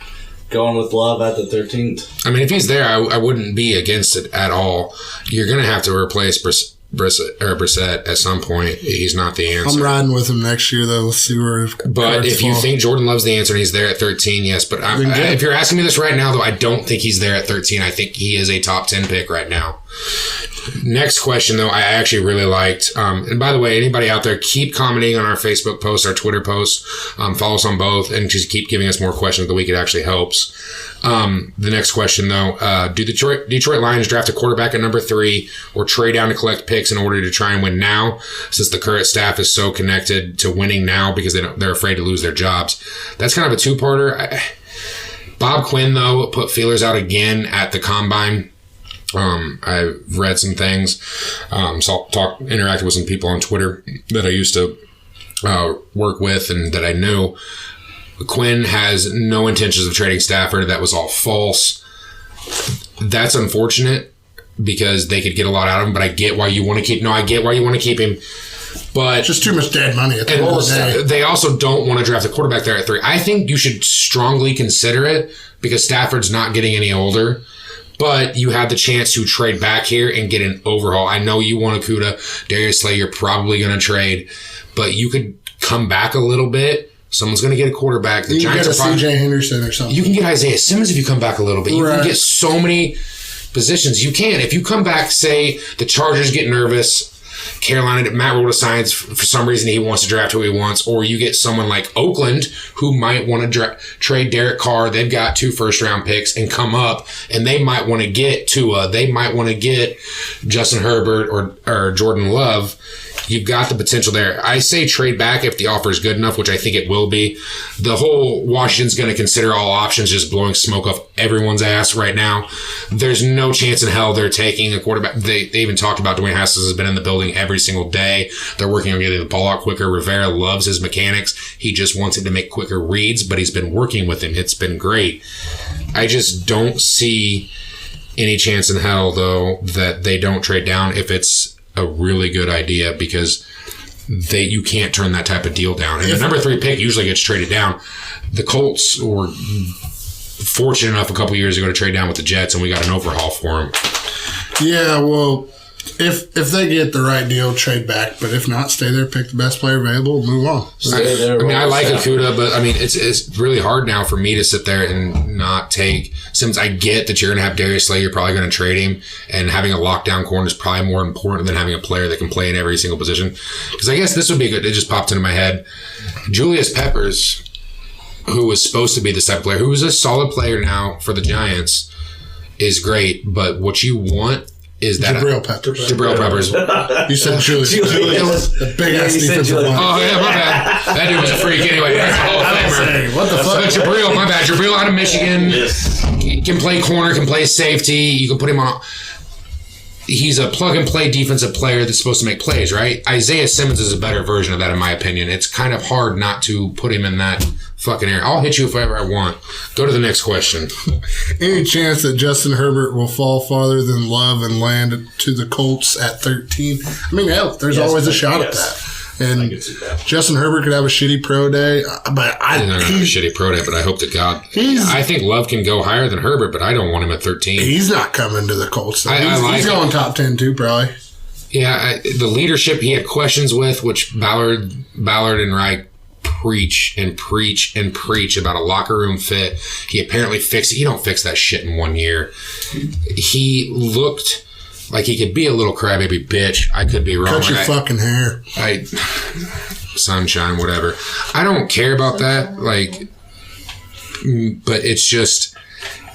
going with Love at the 13th. I mean, if he's there, I wouldn't be against it at all. You're going to have to replace Brissett at some point. He's not the answer. I'm riding with him next year, though. We'll see where. But if you think Jordan Love's the answer and he's there at 13, yes. But if you're asking me this right now, though, I don't think he's there at 13. I think he is a top 10 pick right now. Next question, though, I actually really liked. And by the way, anybody out there, keep commenting on our Facebook posts, our Twitter posts. Follow us on both and just keep giving us more questions of the week. It actually helps. The next question, though, do the Detroit Lions draft a quarterback at number 3 or trade down to collect picks in order to try and win now, since the current staff is so connected to winning now because they're afraid to lose their jobs? That's kind of a 2-parter. Bob Quinn, though, put feelers out again at the Combine. I've read some things, interacted with some people on Twitter that I used to work with and that I knew. Quinn has no intentions of trading Stafford. That was all false. That's unfortunate because they could get a lot out of him, but I get why you want to keep him. But just too much dead money at the end of the day. They also don't want to draft a quarterback there at 3. I think you should strongly consider it because Stafford's not getting any older. But you have the chance to trade back here and get an overhaul. I know you want Okudah. Darius Slay, you're probably going to trade. But you could come back a little bit. Someone's going to get a quarterback. The Giants can get a C.J. Henderson or something. You can get Isaiah Simmons if you come back a little bit. You can get so many positions. You can. If you come back, say, the Chargers get nervous. Carolina, Matt Rule decides for some reason he wants to draft who he wants, or you get someone like Oakland who might want to trade Derek Carr. They've got 2 first-round picks and come up, and they might want to get Tua. They might want to get Justin Herbert or Jordan Love. You've got the potential there. I say trade back if the offer is good enough, which I think it will be. The whole Washington's going to consider all options, just blowing smoke off everyone's ass right now. There's no chance in hell they're taking a quarterback. They even talked about Dwayne Haskins has been in the building every single day. They're working on getting the ball out quicker. Rivera loves his mechanics. He just wants him to make quicker reads, but he's been working with him. It's been great. I just don't see any chance in hell, though, that they don't trade down if it's a really good idea, because you can't turn that type of deal down. And the number 3 pick usually gets traded down. The Colts were fortunate enough a couple years ago to trade down with the Jets, and we got an overhaul for them. Yeah, well, if they get the right deal, trade back. But if not, stay there, pick the best player available, move on. I like Okudah, but I mean, it's really hard now for me to sit there and not take. Since I get that you're going to have Darius Slay, you're probably going to trade him, and having a lockdown corner is probably more important than having a player that can play in every single position. Because I guess this would be good. It just popped into my head. Julius Peppers, who was supposed to be this type of player, who is a solid player now for the Giants, is great. But what you want is that Jabril Peppers. You said Julius. The big ass defensive line. Oh yeah, my bad. That dude was a freak anyway. That's a Hall of Famer. What the fuck? Jabril, my bad. Jabril out of Michigan. He can play corner, can play safety. You can put him on. He's a plug-and-play defensive player that's supposed to make plays, right? Isaiah Simmons is a better version of that, in my opinion. It's kind of hard not to put him in that fucking area. I'll hit you if ever I want. Go to the next question. Any chance that Justin Herbert will fall farther than Love and land to the Colts at 13? I mean, hell, there's always a shot at that. And Justin Herbert could have a shitty pro day, but He's not going to have a shitty pro day, but I hope to God. I think Love can go higher than Herbert, but I don't want him at 13. He's not coming to the Colts. He's going top 10 too, probably. Yeah, the leadership he had questions with, which Ballard and Reich preach and preach and preach about a locker room fit. He apparently fixed it. You don't fix that shit in 1 year. He looked like he could be a little crybaby bitch. I could be wrong. Cut your fucking hair. Sunshine, whatever. I don't care about that. But it's just,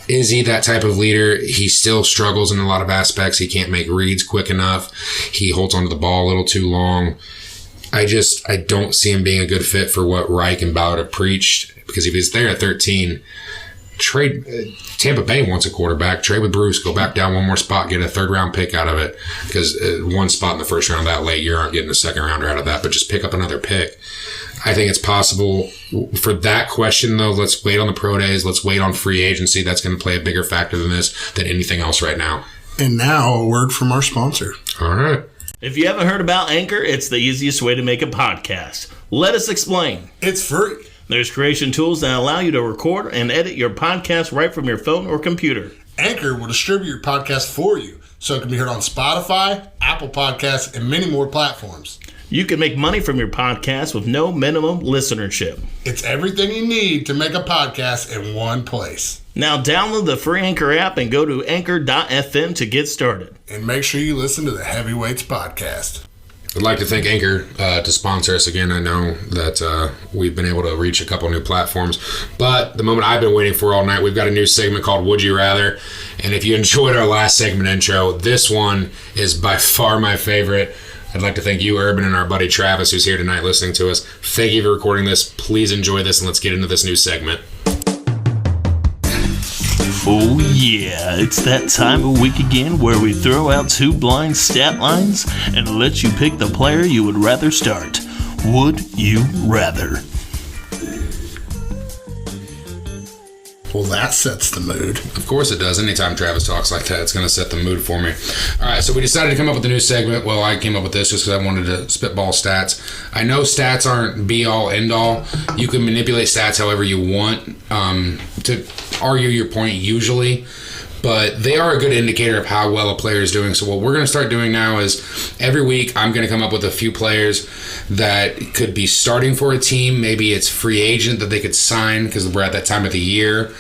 is he that type of leader? He still struggles in a lot of aspects. He can't make reads quick enough. He holds onto the ball a little too long. I don't see him being a good fit for what Reich and Ballard have preached, because if he's there at 13, trade. Tampa Bay wants a quarterback. Trade with Bruce. Go back down one more spot. Get a 3rd-round pick out of it, because one spot in the first round that late, you aren't getting a 2nd-rounder out of that, but just pick up another pick. I think it's possible. For that question, though, let's wait on the pro days. Let's wait on free agency. That's going to play a bigger factor than anything else right now. And now a word from our sponsor. All right. If you haven't heard about Anchor, it's the easiest way to make a podcast. Let us explain. It's free. There's creation tools that allow you to record and edit your podcast right from your phone or computer. Anchor will distribute your podcast for you, so it can be heard on Spotify, Apple Podcasts, and many more platforms. You can make money from your podcast with no minimum listenership. It's everything you need to make a podcast in one place. Now download the free Anchor app and go to anchor.fm to get started. And make sure you listen to the Heavyweights Podcast. I'd like to thank Anchor to sponsor us again. I know that we've been able to reach a couple new platforms, but the moment I've been waiting for all night, we've got a new segment called Would You Rather. And if you enjoyed our last segment intro, this one is by far my favorite. I'd like to thank you, Urban, and our buddy Travis, who's here tonight listening to us. Thank you for recording this. Please enjoy this, and let's get into this new segment. Oh yeah, it's that time of week again where we throw out 2 blind stat lines and let you pick the player you would rather start. Would you rather? Well, that sets the mood. Of course it does. Anytime Travis talks like that, it's going to set the mood for me. All right, so we decided to come up with a new segment. Well, I came up with this just because I wanted to spitball stats. I know stats aren't be-all, end-all. You can manipulate stats however you want to argue your point usually, but they are a good indicator of how well a player is doing. So what we're going to start doing now is every week I'm going to come up with a few players that could be starting for a team. Maybe it's free agent that they could sign because we're at that time of the year,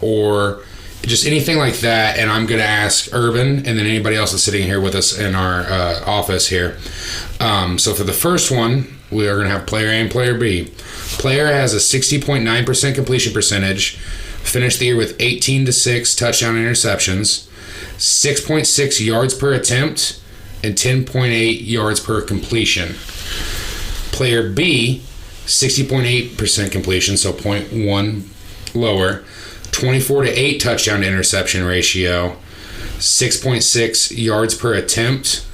or just anything like that. And I'm going to ask Urban and then anybody else that's sitting here with us in our office here. So for the first one, we are going to have player A and player B. Player has a 60.9% completion percentage, finished the year with 18-6 touchdown interceptions, 6.6 yards per attempt, and 10.8 yards per completion. Player B, 60.8% completion, so 0.1 lower, 24-8 touchdown to interception ratio, 6.6 yards per attempt,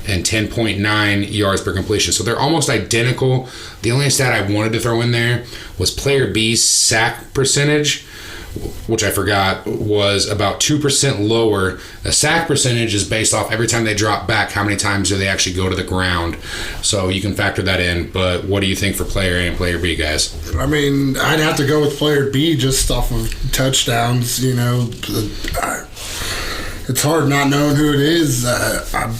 and 10.9 yards per completion. So they're almost identical. The only stat I wanted to throw in there was player B's sack percentage which I forgot, was about 2% lower. The sack percentage is based off every time they drop back, how many times do they actually go to the ground. So you can factor that in. But what do you think for player A and player B, guys? I mean, I'd have to go with player B just off of touchdowns. You know, it's hard not knowing who it is. I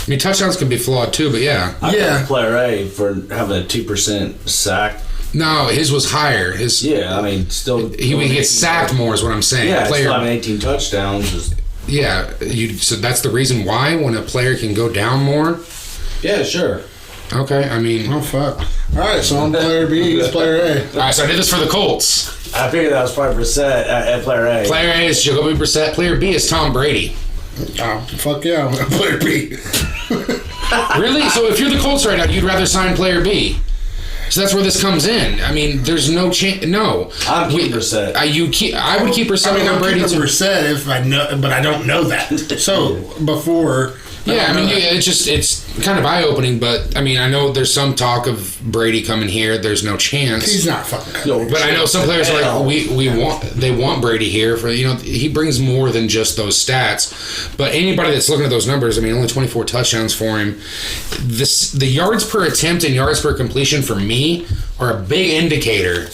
mean, touchdowns can be flawed too, but yeah. I got player A for having a 2% sack. No, his was higher. I mean, still he gets sacked more is what I'm saying. Yeah, player, still having 18 touchdowns. So that's the reason why when a player can go down more. Yeah, sure. Okay, I mean. Oh fuck! All right, so I'm player B. He's player A. All right, so I did this for the Colts. I figured that was probably Brissett at player A. Player A is Jacoby Brissett. Player B is Tom Brady. Oh fuck yeah! I'm player B. Really? So if you're the Colts right now, you'd rather sign player B? So that's where this comes in. I mean, there's no chance. No, I'm keeping Brissett. I would keep Brissett. I'm Brady keeping Brissett if I know, but I don't know that. So before. Yeah, I mean, it's kind of eye-opening, but I mean, I know there's some talk of Brady coming here. There's no chance. He's not fucking. But I know some players are like, they want Brady here for, he brings more than just those stats. But anybody that's looking at those numbers, I mean, only 24 touchdowns for him. The yards per attempt and yards per completion for me are a big indicator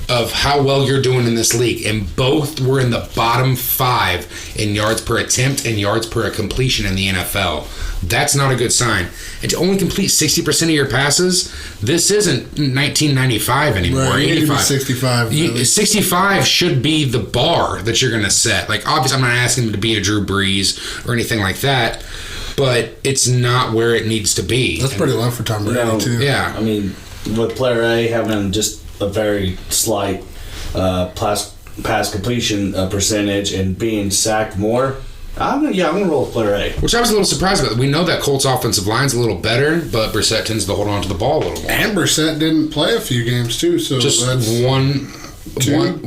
of how well you're doing in this league, and both were in the bottom 5 in yards per attempt and yards per completion in the NFL. That's not a good sign. And to only complete 60% of your passes, this isn't 1995 anymore. Right, 85. 65. 65 should be the bar that you're going to set. Like, obviously, I'm not asking him to be a Drew Brees or anything like that, but it's not where it needs to be. That's pretty low for Tom Brady, too. Yeah. I mean, with player A having just a very slight pass completion percentage and being sacked more, I'm gonna roll with player A. Which I was a little surprised about. We know that Colts offensive line's a little better, but Brissett tends to hold on to the ball a little more. And Brissett didn't play a few games too, so just that's two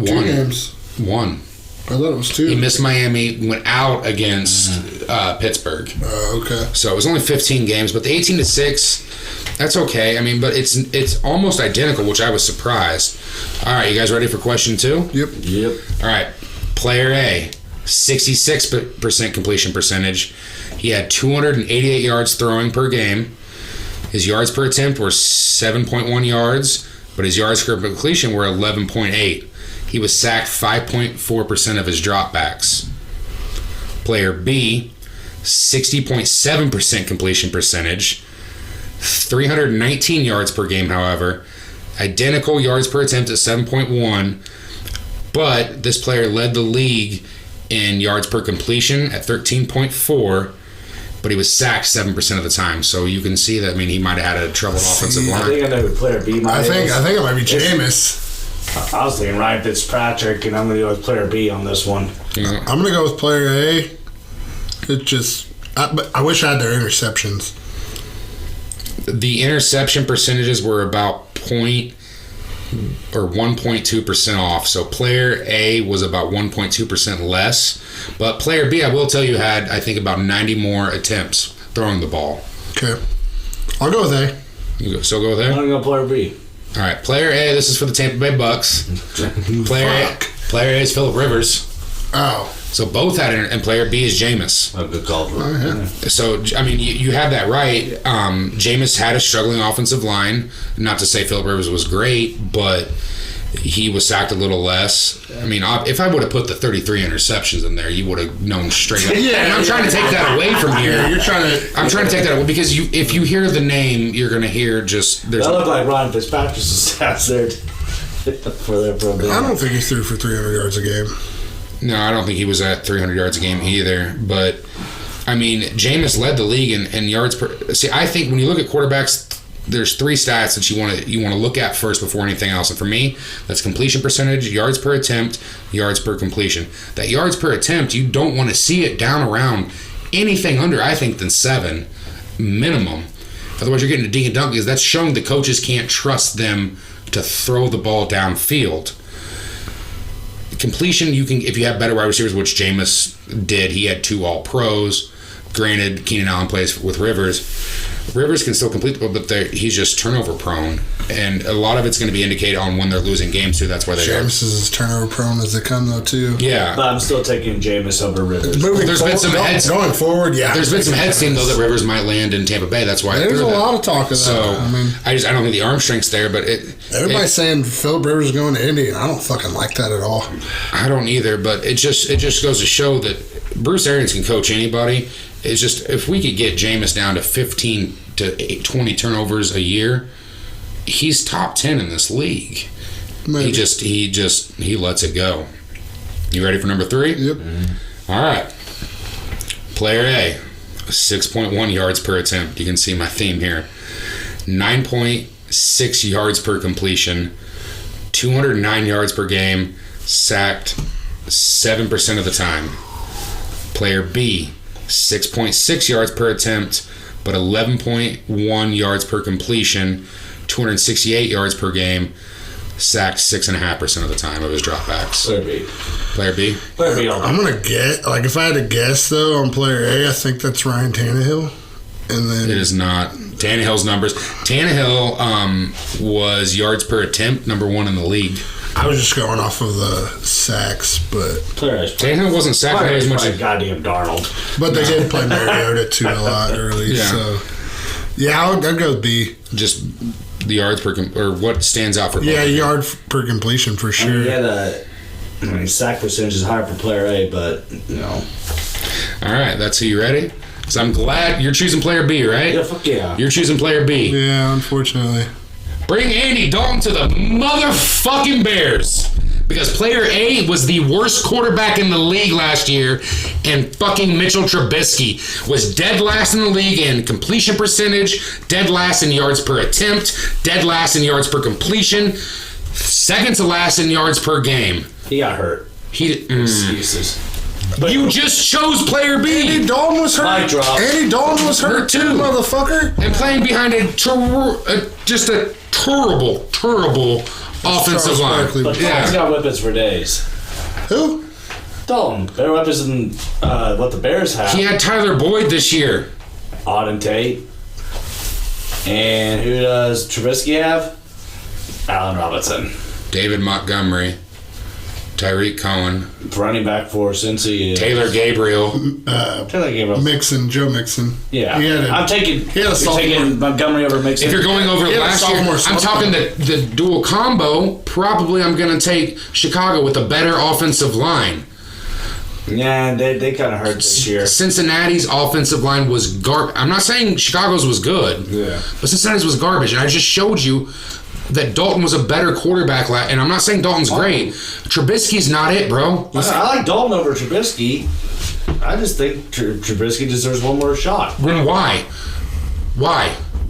games. One. I thought it was 2. He missed Miami, went out against Pittsburgh. Okay. So it was only 15 games, but the 18-6, that's okay. I mean, but it's almost identical, which I was surprised. All right, you guys ready for question 2? Yep. All right, player A, 66% completion percentage. He had 288 yards throwing per game. His yards per attempt were 7.1 yards, but his yards per completion were 11.8. He was sacked 5.4% of his dropbacks. Player B, 60.7% completion percentage, 319 yards per game, however. Identical yards per attempt at 7.1, but this player led the league in yards per completion at 13.4, but he was sacked 7% of the time. So you can see that, I mean, he might have had a troubled offensive line. I think I know who player B I think it might be Jameis. I was thinking Ryan Fitzpatrick, and I'm going to go with player B on this one. Yeah. I'm going to go with player A. But I wish I had their interceptions. The interception percentages were about 1.2% off. So player A was about 1.2% less. But player B, I will tell you, had, I think, about 90 more attempts throwing the ball. Okay. I'll go with A. You still go with A? I'm going to go player B. All right, player A, this is for the Tampa Bay Bucks. Player A is Phillip Rivers. Oh. So both had it, and player B is Jameis. A good call. So, I mean, you have that right. Jameis had a struggling offensive line. Not to say Phillip Rivers was great, but he was sacked a little less. I mean, if I would have put the 33 interceptions in there, you would have known straight up. And I'm trying to take that away from here. Yeah, I'm trying to take that away because if you hear the name, you're going to hear just... That looked like Ryan Fitzpatrick's stats there for their program. I don't think he threw for 300 yards a game. No, I don't think he was at 300 yards a game either. But, I mean, Jameis led the league in yards per... See, I think when you look at quarterbacks, there's 3 stats that you want to look at first before anything else. And for me, that's completion percentage, yards per attempt, yards per completion. That yards per attempt, you don't want to see it down around anything under, I think, than 7 minimum. Otherwise, you're getting a dink and dunk because that's showing the coaches can't trust them to throw the ball downfield. Completion, you can, if you have better wide receivers, which Jameis did. He had 2 All-Pros. Granted, Keenan Allen plays with Rivers. Rivers can still complete the ball, but he's just turnover prone. And a lot of it's going to be indicated on when they're losing games, too. That's why they're... Jameis is as turnover prone as they come, though, too. Yeah. But I'm still taking Jameis over Rivers. Going forward, yeah. There's been some head steam, though, that Rivers might land in Tampa Bay. That's why there's a lot of talk of that. So, I mean, I don't think the arm strength's there, but everybody's saying Philip Rivers is going to Indy, and I don't fucking like that at all. I don't either, but it just goes to show that Bruce Arians can coach anybody. It's just, if we could get Jameis down to 15 to 20 turnovers a year, he's top 10 in this league. Maybe. He lets it go. You ready for number 3? Yep. All right. Player A, 6.1 yards per attempt. You can see my theme here. 9.6 yards per completion, 209 yards per game, sacked 7% of the time. Player B, 6.6 yards per attempt, but 11.1 yards per completion, 268 yards per game, sacked 6.5% of the time of his dropbacks. Player B. I'm gonna get if I had to guess though on player A, I think that's Ryan Tannehill, and then it is not Tannehill's numbers. Tannehill was yards per attempt number 1 in the league. I was just going off of the sacks, but Tannehill wasn't sacked as much as goddamn Darnold. But they did play Mariota too a lot early, so yeah, I'll go with B. Just the yards per or what stands out for yard per completion for sure. Sack percentage is higher for player A, but All right, that's who you ready? So I'm glad you're choosing player B, right? Yeah, fuck yeah. You're choosing player B. Yeah, unfortunately. Bring Andy Dalton to the motherfucking Bears. Because player A was the worst quarterback in the league last year, and fucking Mitchell Trubisky was dead last in the league in completion percentage, dead last in yards per attempt, dead last in yards per completion, second to last in yards per game. He got hurt. Excuses. But you just chose player B. Andy Dalton was hurt. Mic drop. Andy Dalton was hurt too, motherfucker. And playing behind just a terrible offensive line. But Dalton's got weapons for days. Who? Dalton. Better weapons than what the Bears have. He had Tyler Boyd this year. Auden Tate. And who does Trubisky have? Allen Robinson. David Montgomery. Tyreek Cohen. Running back for Cincy. Taylor Gabriel. Mixon. Joe Mixon. Yeah. I'm taking Montgomery over Mixon. If you're going over last year, I'm talking the dual combo. Probably I'm going to take Chicago with a better offensive line. Yeah, they kind of hurt this year. Cincinnati's offensive line was garbage. I'm not saying Chicago's was good. Yeah. But Cincinnati's was garbage. And I just showed you that Dalton was a better quarterback. And I'm not saying Dalton's great. Trubisky's not it, bro. I like Dalton over Trubisky. I just think Trubisky deserves one more shot. Then why?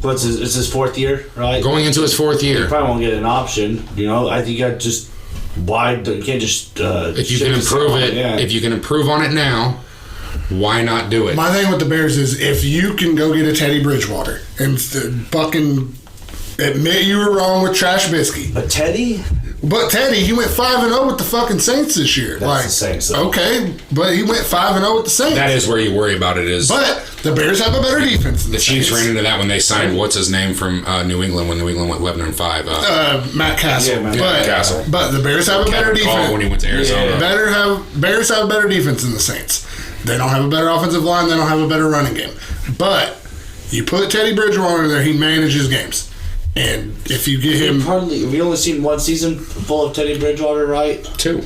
It's his 4th year, right? Going into his 4th year. He probably won't get an option. I think you just... Why you can't just if you can improve it, if you can improve on it now, why not do it? My thing with the Bears is if you can go get a Teddy Bridgewater and fucking admit you were wrong with Trash Bisky. But Teddy, he went 5-0 with the fucking Saints this year. That's the Saints, though. Okay, but he went 5-0 with the Saints. That is where you worry about it. But the Bears have a better defense than the Chiefs ran into that when they signed what's his name from New England when New England went 11-5. Matt Castle. Yeah, Castle. But the Bears have a better defense. When he went to Arizona. Bears have a better defense than the Saints. They don't have a better offensive line. They don't have a better running game. But you put Teddy Bridgewater in there, he manages games. And if you get him... we only seen one season full of Teddy Bridgewater, right? 2.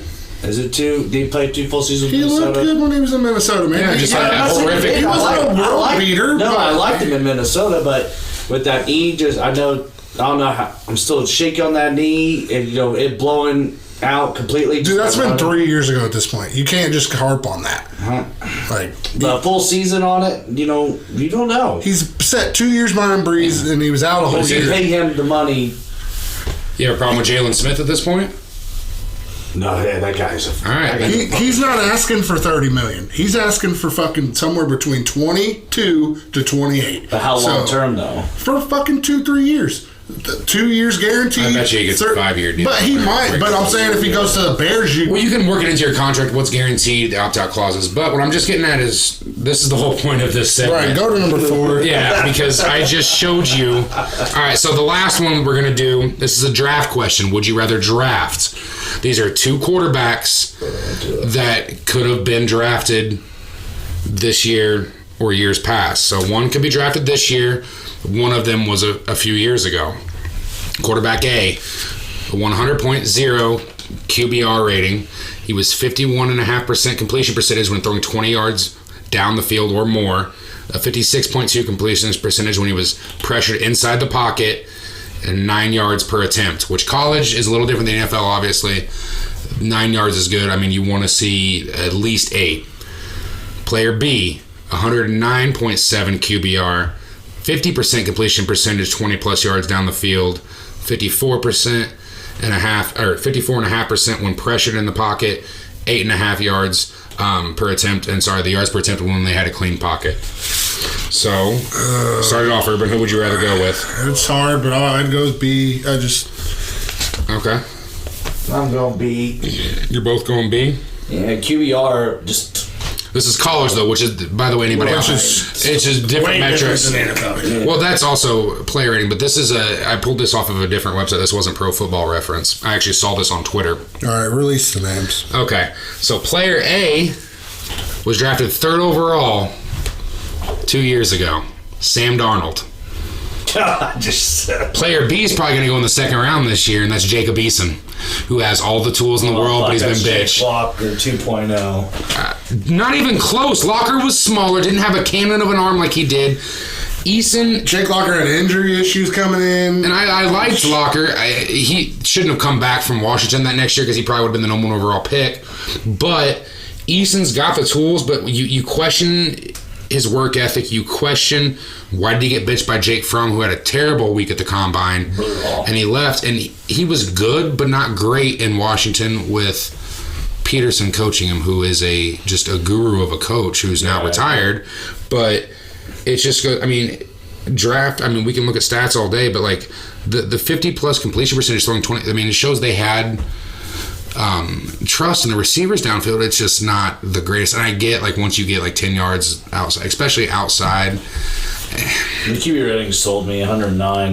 Is it 2? Did he play 2 full seasons in Minnesota? He looked good when he was in Minnesota, man. Yeah, just like that horrific... He wasn't a world beater. No, I liked him in Minnesota, but with that knee, I don't know how... I'm still shaky on that knee, and, it blowing out completely. Dude, that's been 3 years ago at this point. You can't just harp on that. The full season on it, you don't know. He's set 2 years behind Breeze, and he was out a whole year. You pay him the money. You have a problem with Jalen Smith at this point? No, that guy's all right. He's not asking for $30 million. He's asking for fucking somewhere between 22 to 28. But how long term though? For fucking 2-3 years. 2 years guaranteed. I bet you he gets a 5-year deal. But he might. But I'm saying if he goes to the Bears, you can work it into your contract. What's guaranteed, the opt-out clauses. But what I'm just getting at is this is the whole point of this segment. Right, go to number 4. Yeah, because I just showed you. All right, so the last one we're going to do, this is a draft question. Would you rather draft? These are 2 quarterbacks that could have been drafted this year or years past. So one could be drafted this year. One of them was a few years ago. Quarterback A, a 100.0 QBR rating. He was 51.5% completion percentage when throwing 20 yards down the field or more. A 56.2 completion percentage when he was pressured inside the pocket, and 9 yards per attempt, which college is a little different than the NFL, obviously. 9 yards is good. I mean, you want to see at least 8. Player B, 109.7 QBR, 50% completion percentage, 20-plus yards down the field, 54.5% when pressured in the pocket, 8.5 yards per attempt, and the yards per attempt when they had a clean pocket. So, started off, Urban. Who would you rather go with? It's hard, but I'd go with B. Okay. I'm going B. You're both going B? Yeah, QBR just... This is college, though, which is, by the way, anybody else, it's just different metrics. Well, that's also player rating, but this is I pulled this off of a different website. This wasn't Pro Football Reference. I actually saw this on Twitter. All right, release the names. Okay, so player A was drafted 3rd overall 2 years ago. Sam Darnold. Player B is probably going to go in the 2nd round this year, and that's Jacob Eason, who has all the tools in the world, but he's been bitched. Locker 2.0. Not even close. Locker was smaller, didn't have a cannon of an arm like he did. Eason... Jake Locker had injury issues coming in. And I liked Locker. He shouldn't have come back from Washington that next year because he probably would have been the #1 overall pick. But Eason's got the tools, but you question his work ethic. You question why did he get bitched by Jake Fromm, who had a terrible week at the Combine, and he left. And he was good, but not great in Washington with Peterson coaching him, who is just a guru of a coach who's now retired. But it's just good. I mean, draft. I mean, we can look at stats all day, but like the 50+ completion percentage, throwing 20. I mean, it shows they had trust in the receivers downfield. It's just not the greatest. And I get like once you get like 10 yards outside, especially outside. The QB rating sold me 109. I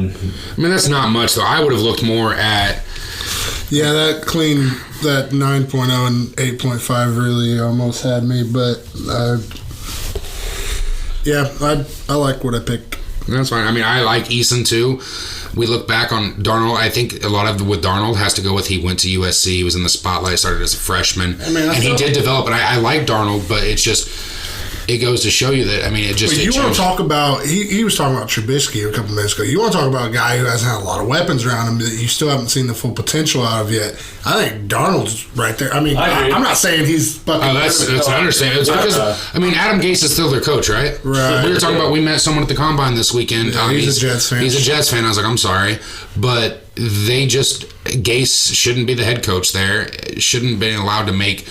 mean, that's not much though. I would have looked more at. Yeah, that 9.0 and 8.5 really almost had me, but I like what I picked. That's fine. I mean, I like Eason too. We look back on Darnold. I think a lot of with Darnold has to go with he went to USC. He was in the spotlight, started as a freshman, and he did develop. And I like Darnold, but it's just it goes to show you that. I mean, it just. You want to talk about? He was talking about Trubisky a couple minutes ago. You want to talk about a guy who hasn't had a lot of weapons around him that you still haven't seen the full potential out of yet. I think Darnold's right there. I mean, I'm not saying he's. That's an understanding. It's because Adam Gase is still their coach, right? Right. We were talking about. We met someone at the Combine this weekend. Yeah, he's a Jets fan. He's a Jets fan. I was like, I'm sorry, but Gase shouldn't be the head coach there. Shouldn't be allowed to make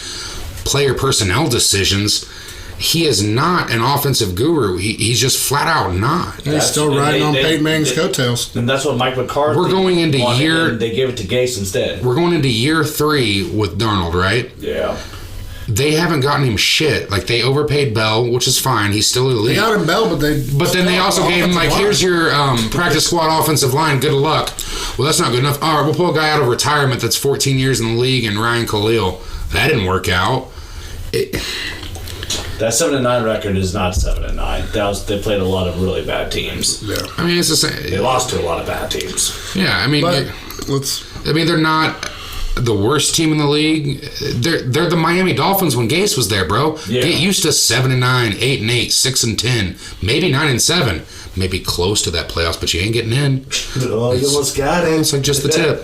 player personnel decisions. He is not an offensive guru. He's just flat out not. He's still riding on Peyton Manning's coattails. And that's what Mike McCarthy We're going into wanted, they gave it to Gase instead. We're going into year 3 with Darnold, right? Yeah. They haven't gotten him shit. Like, they overpaid Bell, which is fine. He's still elite. They got him Bell, but then they also gave him, like, here's your practice squad offensive line. Good luck. Well, that's not good enough. All right, we'll pull a guy out of retirement that's 14 years in the league, and Ryan Khalil. That didn't work out. That 7-9 record is not 7-9. They played a lot of really bad teams. Yeah. I mean, it's the same. They lost to a lot of bad teams. Yeah, I mean, they're not the worst team in the league. They're the Miami Dolphins when Gase was there, bro. Yeah. Get used to 7-9, 8-8, 6-10, maybe 9-7. Maybe close to that playoffs, but you ain't getting in. Oh, you almost got it. It's like just the tip.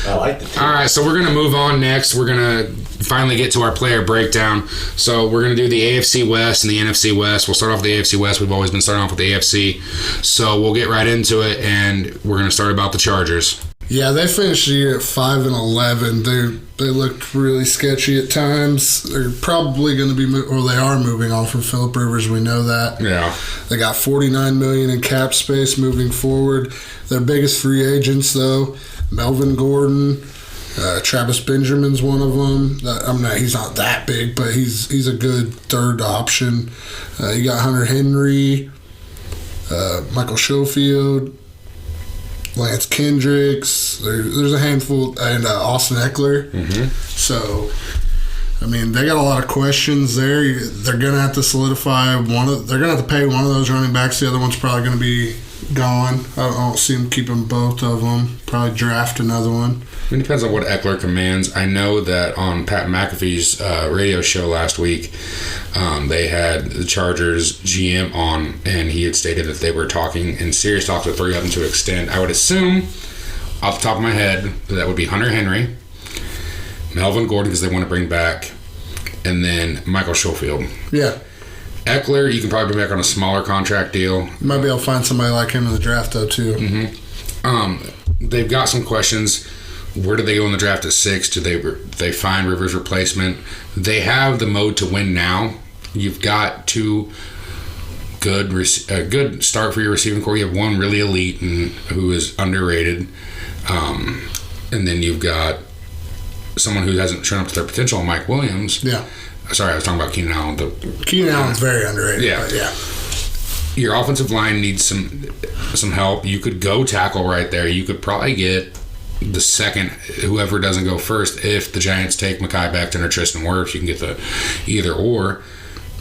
I like the tip. All right, so we're going to move on next. We're going to finally get to our player breakdown. So we're going to do the AFC West and the NFC West. We'll start off with the AFC West. We've always been starting off with the AFC. So we'll get right into it, and we're going to start about the Chargers. Yeah, they finished the year at 5-11. They looked really sketchy at times. They're probably going to be, or they are moving on from Phillip Rivers. We know that. Yeah. They got $49 million in cap space moving forward. Their biggest free agents, though, Melvin Gordon, Travis Benjamin's one of them. He's not that big, but he's a good third option. You got Hunter Henry, Michael Schofield, Lance Kendricks. There's a handful, and Austin Eckler. Mm-hmm. So, I mean, they got a lot of questions there. They're gonna have to solidify they're gonna have to pay one of those running backs. The other one's probably gonna be gone. I don't see them keeping both of them. Probably draft another one. It depends on what Eckler commands. I know that on Pat McAfee's radio show last week, they had the Chargers GM on, and he had stated that they were talking in serious talks with three of them to extend. I would assume, off the top of my head, that would be Hunter Henry, Melvin Gordon, because they want to bring back, and then Michael Schofield. Yeah. Eckler, you can probably bring back on a smaller contract deal. You might be able to find somebody like him in the draft, though, too. Mm-hmm. They've got some questions. Where do they go in the draft at 6? Do they find Rivers' replacement? They have the mode to win now. You've got two good start for your receiving core. You have one really elite and who is underrated, and then you've got someone who hasn't shown up to their potential, Mike Williams. Yeah. Sorry, I was talking about Keenan Allen. Keenan Allen's very underrated. Yeah. But yeah. Your offensive line needs some help. You could go tackle right there. You could probably get the second, whoever doesn't go first, if the Giants take Mekhi Becton or Tristan Wirfs. You can get the either or.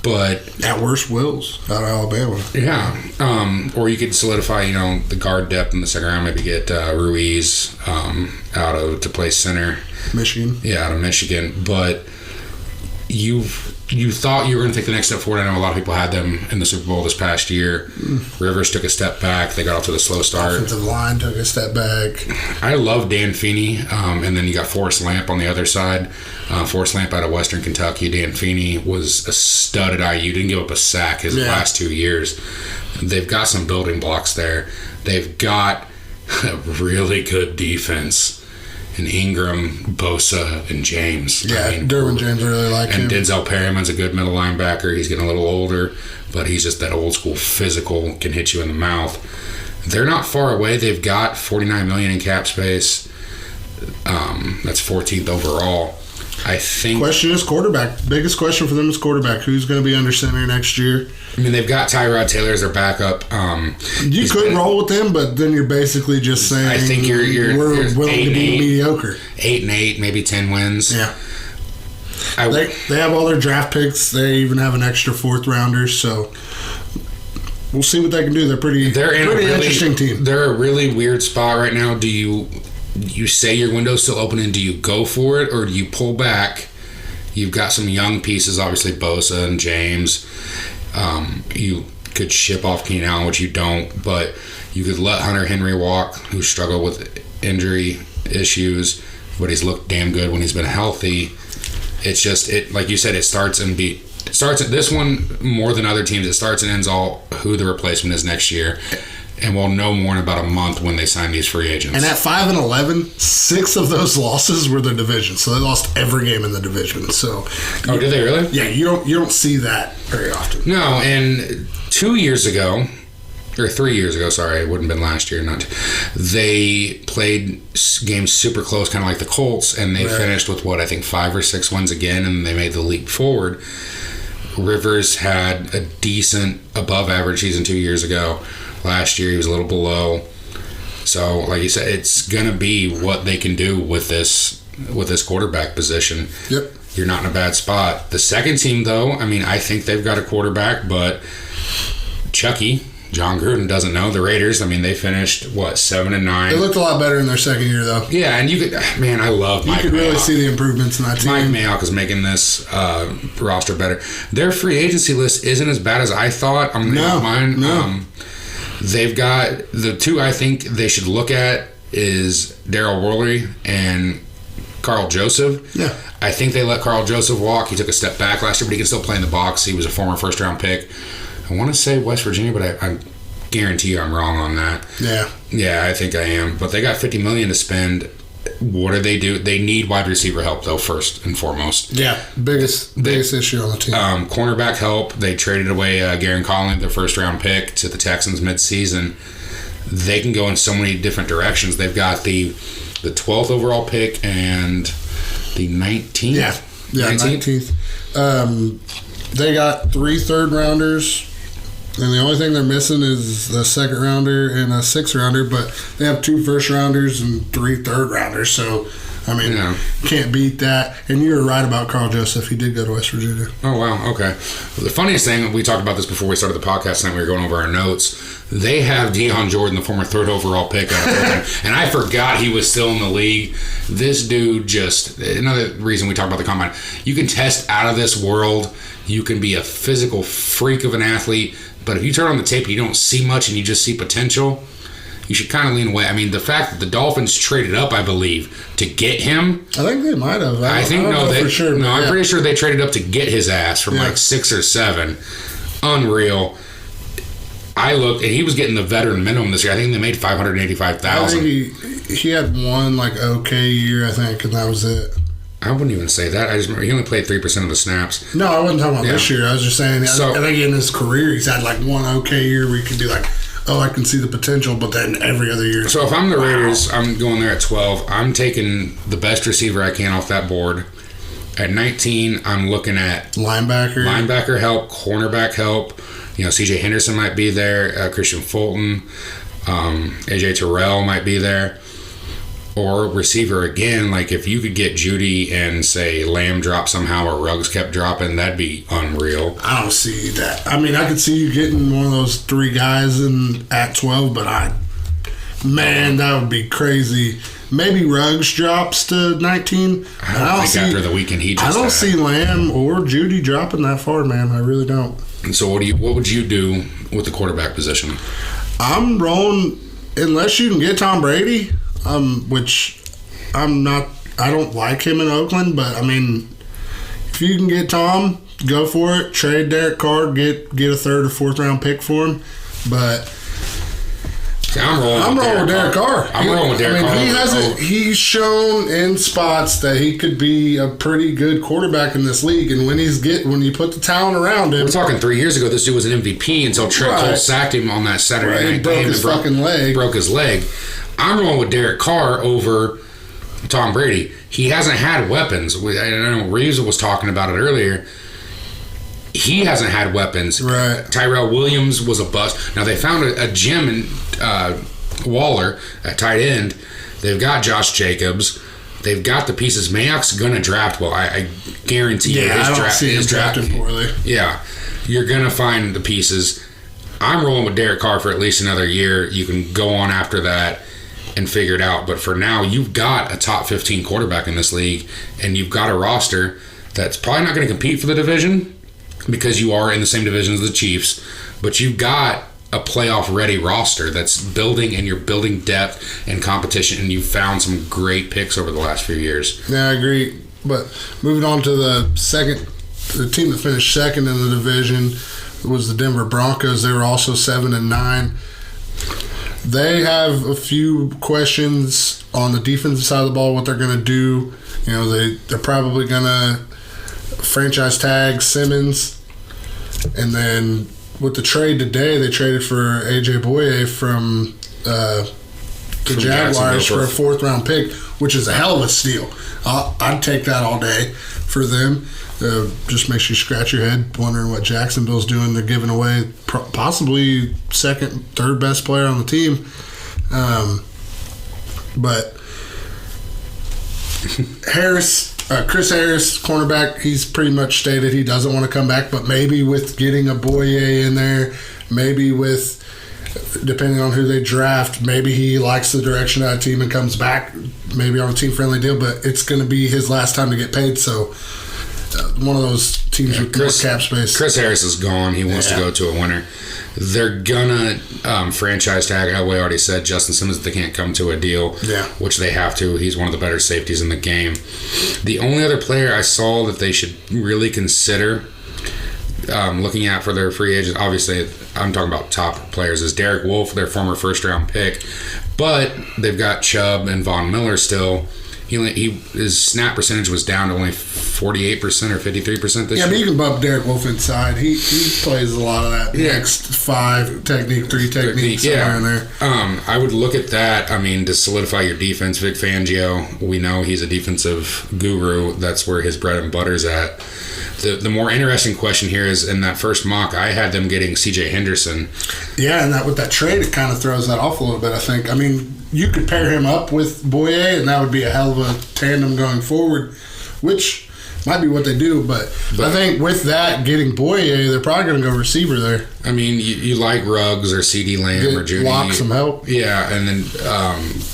But at worst, Wills out of Alabama. Yeah. Or you could solidify, the guard depth in the second round. Maybe get Ruiz to play center. Michigan. Yeah, out of Michigan. But you thought you were going to take the next step forward. I know a lot of people had them in the Super Bowl this past year. Rivers took a step back. They got off to the slow start. Offensive line took a step back. I love Dan Feeney. And then you got Forrest Lamp on the other side. Forrest Lamp out of Western Kentucky. Dan Feeney was a stud at IU. Didn't give up a sack his last 2 years. They've got some building blocks there. They've got a really good defense. And Ingram, Bosa, and James. Yeah, Derwin James really like him. And Denzel Perryman's a good middle linebacker. He's getting a little older, but he's just that old school physical, can hit you in the mouth. They're not far away. They've got $49 million in cap space. That's 14th overall. I think. Question is quarterback. Biggest question for them is quarterback. Who's going to be under center next year? I mean, they've got Tyrod Taylor as their backup. You could roll with them, but then you're basically just saying, I think you're willing to be mediocre. 8-8, maybe 10 wins. Yeah. They have all their draft picks. They even have an extra 4th rounder. So we'll see what they can do. They're in a really interesting team. They're a really weird spot right now. Do you say your window's still open and do you go for it or do you pull back? You've got some young pieces, obviously Bosa and James. You could ship off Keenan Allen, which you don't, but you could let Hunter Henry walk, who struggled with injury issues, but he's looked damn good when he's been healthy. It's just, like you said, it starts at this one more than other teams. It starts and ends all who the replacement is next year. And we'll know more in about a month when they sign these free agents. And at 5-11, 6 of those losses were the division. So they lost every game in the division. So, did they really? Yeah, you don't see that very often. No, and 2 years ago, or 3 years ago, sorry, it wouldn't have been last year. They played games super close, kind of like the Colts, and they finished with 5 or 6 wins again, and they made the leap forward. Rivers had a decent above-average season 2 years ago. Last year he was a little below. So, like you said, it's going to be what they can do with this quarterback position. Yep. You're not in a bad spot. The second team, though, I think they've got a quarterback, but John Gruden doesn't know. The Raiders, they finished, 7-9. They looked a lot better in their second year, though. Yeah, and I love Mike Mayock. You could really see the improvements in that team. Mike Mayock is making this roster better. Their free agency list isn't as bad as I thought. No. They've got the two I think they should look at is Darryl Worley and Carl Joseph. Yeah. I think they let Carl Joseph walk. He took a step back last year, but he can still play in the box. He was a former first-round pick. I want to say West Virginia, but I guarantee you I'm wrong on that. Yeah. Yeah, I think I am. But they got $50 million to spend. What do? They need wide receiver help, though, first and foremost. Yeah, biggest issue on the team. Cornerback help. They traded away Garen Conley, their first-round pick, to the Texans mid-season. They can go in so many different directions. They've got the the 12th overall pick and the 19th. Yeah, 19th. They got 3 third-rounders, and the only thing they're missing is the second-rounder and a sixth-rounder, but they have 2 first-rounders and 3 third-rounders, so, I mean, can't beat that. And you were right about Carl Joseph. He did go to West Virginia. Oh, wow, okay. Well, the funniest thing, we talked about this before we started the podcast tonight, we were going over our notes. They have Deion Jordan, the former 3rd overall pick, and I forgot he was still in the league. This dude just, another reason we talk about the combine, you can test out of this world. You can be a physical freak of an athlete, but if you turn on the tape and you don't see much and you just see potential, you should kind of lean away. I mean, the fact that the Dolphins traded up, I believe, to get him. I think they might have. I don't know for sure. No, I'm pretty sure they traded up to get his ass from like 6 or 7. Unreal. I looked, and he was getting the veteran minimum this year. I think they made $585,000. I think he had one like okay year, I think, and that was it. I wouldn't even say that. I just remember he only played 3% of the snaps. No, I wasn't talking about this year. I was just saying. I think in his career, he's had like one okay year where he could be like, oh, I can see the potential, but then every other year. So if I'm the Raiders, I'm going there at 12. I'm taking the best receiver I can off that board. At 19, I'm looking at linebacker help, cornerback help. You know, C.J. Henderson might be there, Christian Fulton, A.J. Terrell might be there. Or receiver again, like if you could get Judy and say Lamb drop somehow or Ruggs kept dropping, that'd be unreal. I don't see that. I mean, I could see you getting one of those 3 guys at 12, but that would be crazy. Maybe Ruggs drops to 19. I don't think after the weekend he just I don't see Lamb or Judy dropping that far, man. I really don't. And so what would you do with the quarterback position? I'm rolling unless you can get Tom Brady. Which I'm not. I don't like him in Oakland, but I mean, if you can get Tom, go for it. Trade Derek Carr, get a 3rd or 4th round pick for him. But I'm rolling with Derek Carr. I'm rolling with Derek Carr. He's shown in spots that he could be a pretty good quarterback in this league, and when you put the talent around him. We're talking 3 years ago. This dude was an MVP until Trent Cole sacked him on that Saturday night game and broke his leg. I'm rolling with Derek Carr over Tom Brady. He hasn't had weapons. I know Reeves was talking about it earlier. He hasn't had weapons. Right. Tyrell Williams was a bust. Now, they found a gem in Waller at tight end. They've got Josh Jacobs. They've got the pieces. Mayock's going to draft well. I guarantee you. I don't see him drafting poorly. Yeah. You're going to find the pieces. I'm rolling with Derek Carr for at least another year. You can go on after that and figure it out. But for now, you've got a top 15 quarterback in this league, and you've got a roster that's probably not going to compete for the division because you are in the same division as the Chiefs, but you've got a playoff-ready roster that's building, and you're building depth and competition, and you've found some great picks over the last few years. Yeah, I agree. But moving on to the team that finished second in the division was the Denver Broncos. They were also 7-9. They have a few questions on the defensive side of the ball, what they're going to do. You know, they're probably going to franchise tag Simmons. And then with the trade today, they traded for A.J. Boye from the Jaguars for a 4th round pick, which is a hell of a steal. I'd take that all day for them. Just makes you scratch your head wondering what Jacksonville's doing. They're giving away possibly 2nd, 3rd best player on the team. But Chris Harris, cornerback, he's pretty much stated he doesn't want to come back, but maybe with getting a Boye in there, maybe with, depending on who they draft, maybe he likes the direction of that team and comes back, maybe on a team-friendly deal, but it's going to be his last time to get paid, so one of those teams with more cap space. Chris Harris is gone. He wants to go to a winner. They're gonna franchise tag. Elway already said Justin Simmons, they can't come to a deal, which they have to. He's one of the better safeties in the game. The only other player I saw that they should really consider looking at for their free agents, obviously I'm talking about top players, is Derek Wolfe, their former 1st round pick. But they've got Chubb and Von Miller still. his snap percentage was down to only 48% or 53% this year. Yeah, but you can bump Derek Wolfe inside. He plays a lot of that next 5 technique, 3 technique, somewhere in there. I would look at that. I mean, to solidify your defense, Vic Fangio, we know he's a defensive guru. That's where his bread and butter's at. The more interesting question here is, in that first mock, I had them getting C.J. Henderson. Yeah, and with that trade, it kind of throws that off a little bit, I think. I mean, you could pair him up with Boye, and that would be a hell of a tandem going forward, which might be what they do. But I think with that, getting Boye, they're probably going to go receiver there. I mean, you like Ruggs or C.D. Lamb or Judy. Lock some help. Yeah, and then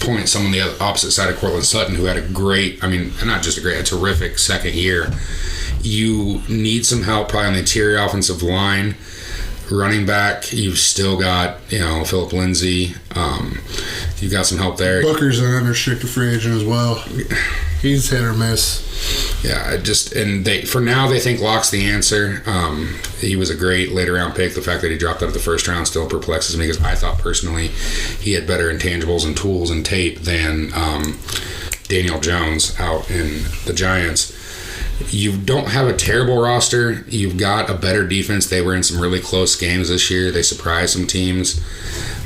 point someone the opposite side of Cortland Sutton, who had a terrific second year. You need some help probably on the interior offensive line. Running back, you've still got, Philip Lindsay. You've got some help there. Booker's an unrestricted free agent as well. He's hit or miss. Yeah, for now they think Locke's the answer. He was a great later round pick. The fact that he dropped out of the first round still perplexes me, because I thought personally he had better intangibles and tools and tape than Daniel Jones out in the Giants. You don't have a terrible roster. You've got a better defense. They were in some really close games this year. They surprised some teams.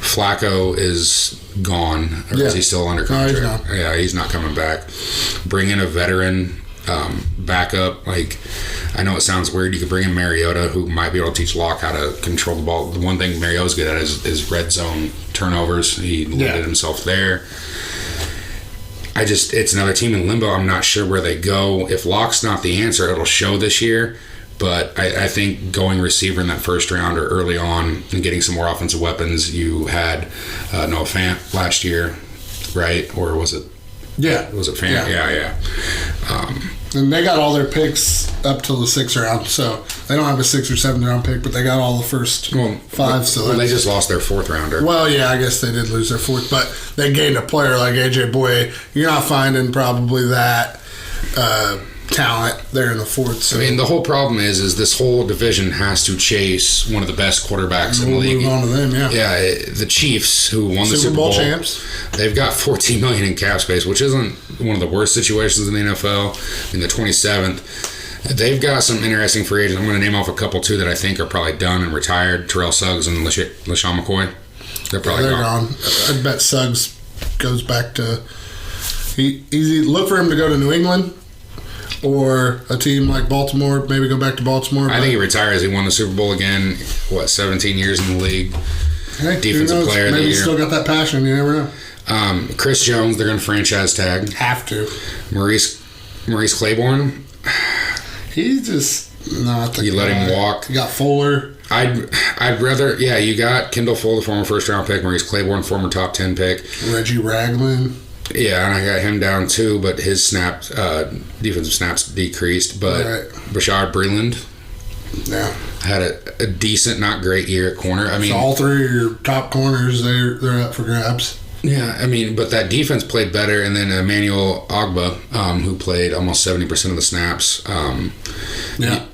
Flacco is gone. Or is he still under contract? No, he's not. Yeah, he's not coming back. Bring in a veteran backup. Like, I know it sounds weird. You could bring in Mariota, who might be able to teach Locke how to control the ball. The one thing Mariota's good at is red zone turnovers. He limited himself there. It's another team in limbo. I'm not sure where they go. If Locke's not the answer, it'll show this year. But I think going receiver in that first round or early on and getting some more offensive weapons. You had Noah Fant last year, right? Or was it? Yeah. Was it Fant? Yeah. And they got all their picks up till the 6th round, so they don't have a 6th or 7th round pick, but they got all the first 5. So they just lost their 4th rounder. Well, yeah, I guess they did lose their 4th, but they gained a player like AJ Boye. You're not finding probably that talent there in the 4th. So. I mean, the whole problem is this whole division has to chase one of the best quarterbacks in the league. Move on to them, yeah. Yeah, the Chiefs, who won the Super Bowl champs. They've got $14 million in cap space, which isn't one of the worst situations in the NFL. In the 27th, they've got some interesting free agents. I'm going to name off a couple too that I think are probably done and retired. Terrell Suggs and LaShawn McCoy. They're probably gone. I bet Suggs goes back to. Easy. Look for him to go to New England. Or a team like Baltimore, maybe go back to Baltimore. I think he retires. He won the Super Bowl again, 17 years in the league. Hey, Defensive player of the year. Maybe he's still got that passion, you never know. Chris Jones, they're going to franchise tag. Have to. Maurice Claiborne. He's just not the You let him walk. You got Fuller. I'd rather, you got Kendall Fuller, former first round pick, Maurice Claiborne, former top 10 pick. Reggie Ragland. Yeah, and I got him down too, but his defensive snaps decreased. But Bashard Breeland had a decent, not great year at corner. I mean, so all 3 of your top corners, they're up for grabs. Yeah, I mean, but that defense played better, and then Emmanuel Ogba, who played almost 70% of the snaps.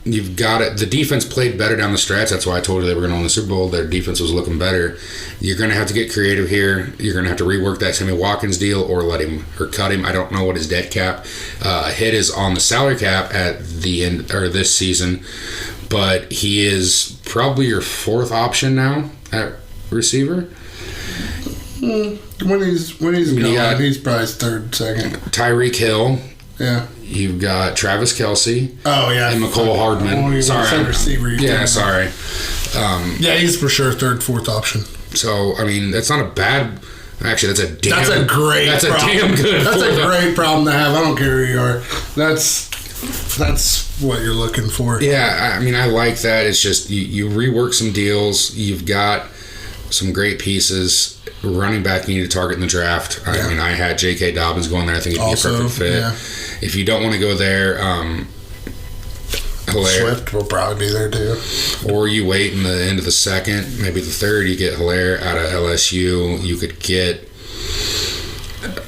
You've got it. The defense played better down the stretch. That's why I told you they were going to win the Super Bowl. Their defense was looking better. You're going to have to get creative here. You're going to have to rework that Sammy Watkins deal or cut him. I don't know what his dead cap hit is on the salary cap at the end or this season, but he is probably your 4th option now at receiver. When he's gone, he's probably 3rd, 2nd. Tyreek Hill. Yeah. You've got Travis Kelce. Oh, yeah. And McCole Hardman. Sorry. Receiver. Sorry. He's for sure 3rd, 4th option. So, I mean, that's not a bad... Actually, that's a damn good That's a great problem to have. I don't care who you are. That's what you're looking for. Yeah, I mean, I like that. It's just you rework some deals. You've got some great pieces. Running back you need to target in the draft. I mean, I had J.K. Dobbins going there. I think he'd be a perfect fit. Yeah. If you don't want to go there, Hilaire. Swift will probably be there too. Or you wait in the end of the 2nd, maybe the 3rd, you get Hilaire out of LSU. You could get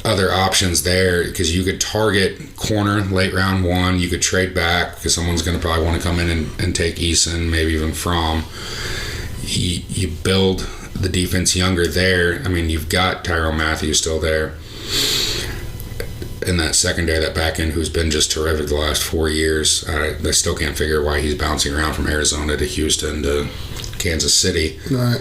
other options there because you could target corner late round 1. You could trade back because someone's going to probably want to come in and take Eason, maybe even Fromm. You build the defense younger there. I mean, you've got Tyrone Matthew still there. in that secondary, that back end, who's been just terrific the last 4 years. They still can't figure out why he's bouncing around from Arizona to Houston to Kansas City. Right.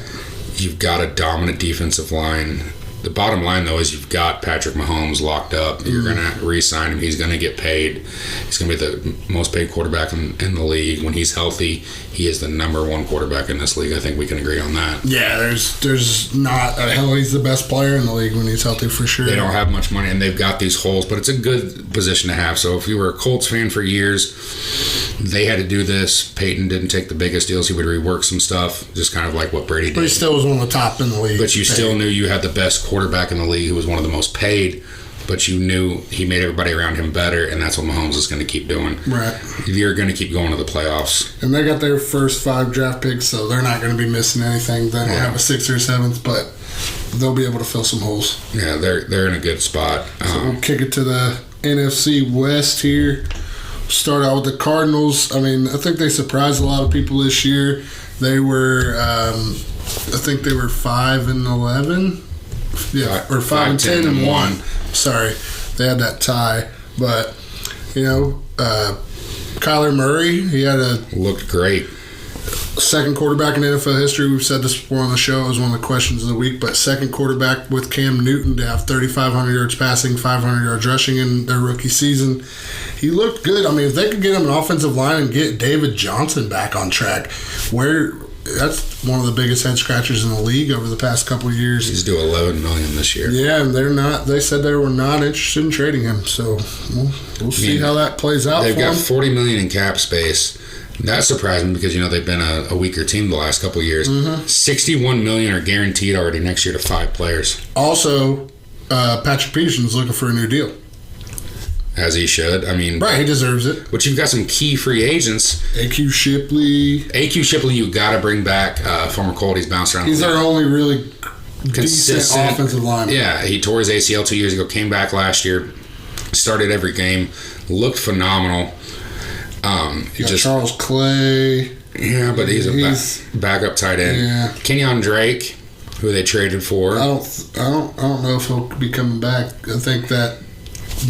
You've got a dominant defensive line. The bottom line, though, is you've got Patrick Mahomes locked up. You're going to re-sign him. He's going to get paid. He's going to be the most paid quarterback in the league. When he's healthy, he is the number one quarterback in this league. I think we can agree on that. Yeah, there's not a hell. He's the best player in the league when he's healthy for sure. They don't have much money, and they've got these holes, but it's a good position to have. So if you were a Colts fan for years, they had to do this. Peyton didn't take the biggest deals. He would rework some stuff, just kind of like what Brady did. But he still was one of the top in the league. But you still knew you had the best quarterback in the league who was one of the most paid, but you knew he made everybody around him better, and that's what Mahomes is going to keep doing. Right. You're going to keep going to the playoffs. And they got their first 5 draft picks, so they're not going to be missing anything. They don't have a 6th or 7th, but they'll be able to fill some holes. Yeah, they're in a good spot. So we'll kick it to the NFC West here. Start out with the Cardinals. I mean, I think they surprised a lot of people this year. They were, I think they were 5-11. Yeah, or 5-10-1. Sorry, they had that tie. But, Kyler Murray, he had looked great. Second quarterback in NFL history. We've said this before on the show. It was one of the questions of the week. But second quarterback with Cam Newton to have 3,500 yards passing, 500 yards rushing in their rookie season. He looked good. I mean, if they could get him an offensive line and get David Johnson back on track, that's one of the biggest head scratchers in the league over the past couple of years. He's due $11 million this year. Yeah, and they said they were not interested in trading him. So we'll see how that plays out. They've got $40 million in cap space. That's surprising because they've been a weaker team the last couple of years. Mm-hmm. $61 million are guaranteed already next year to 5 players. Also, Patrick Peterson's looking for a new deal. As he should. I mean, right, he deserves it. But you've got some key free agents. A.Q. Shipley, you got to bring back. Former Colt, he's bounced around. He's their only really decent offensive lineman. Yeah, he tore his ACL 2 years ago, came back last year, started every game, looked phenomenal. Charles Clay. Yeah, but he's a backup tight end. Yeah. Kenyon Drake, who they traded for. I don't know if he'll be coming back. I think that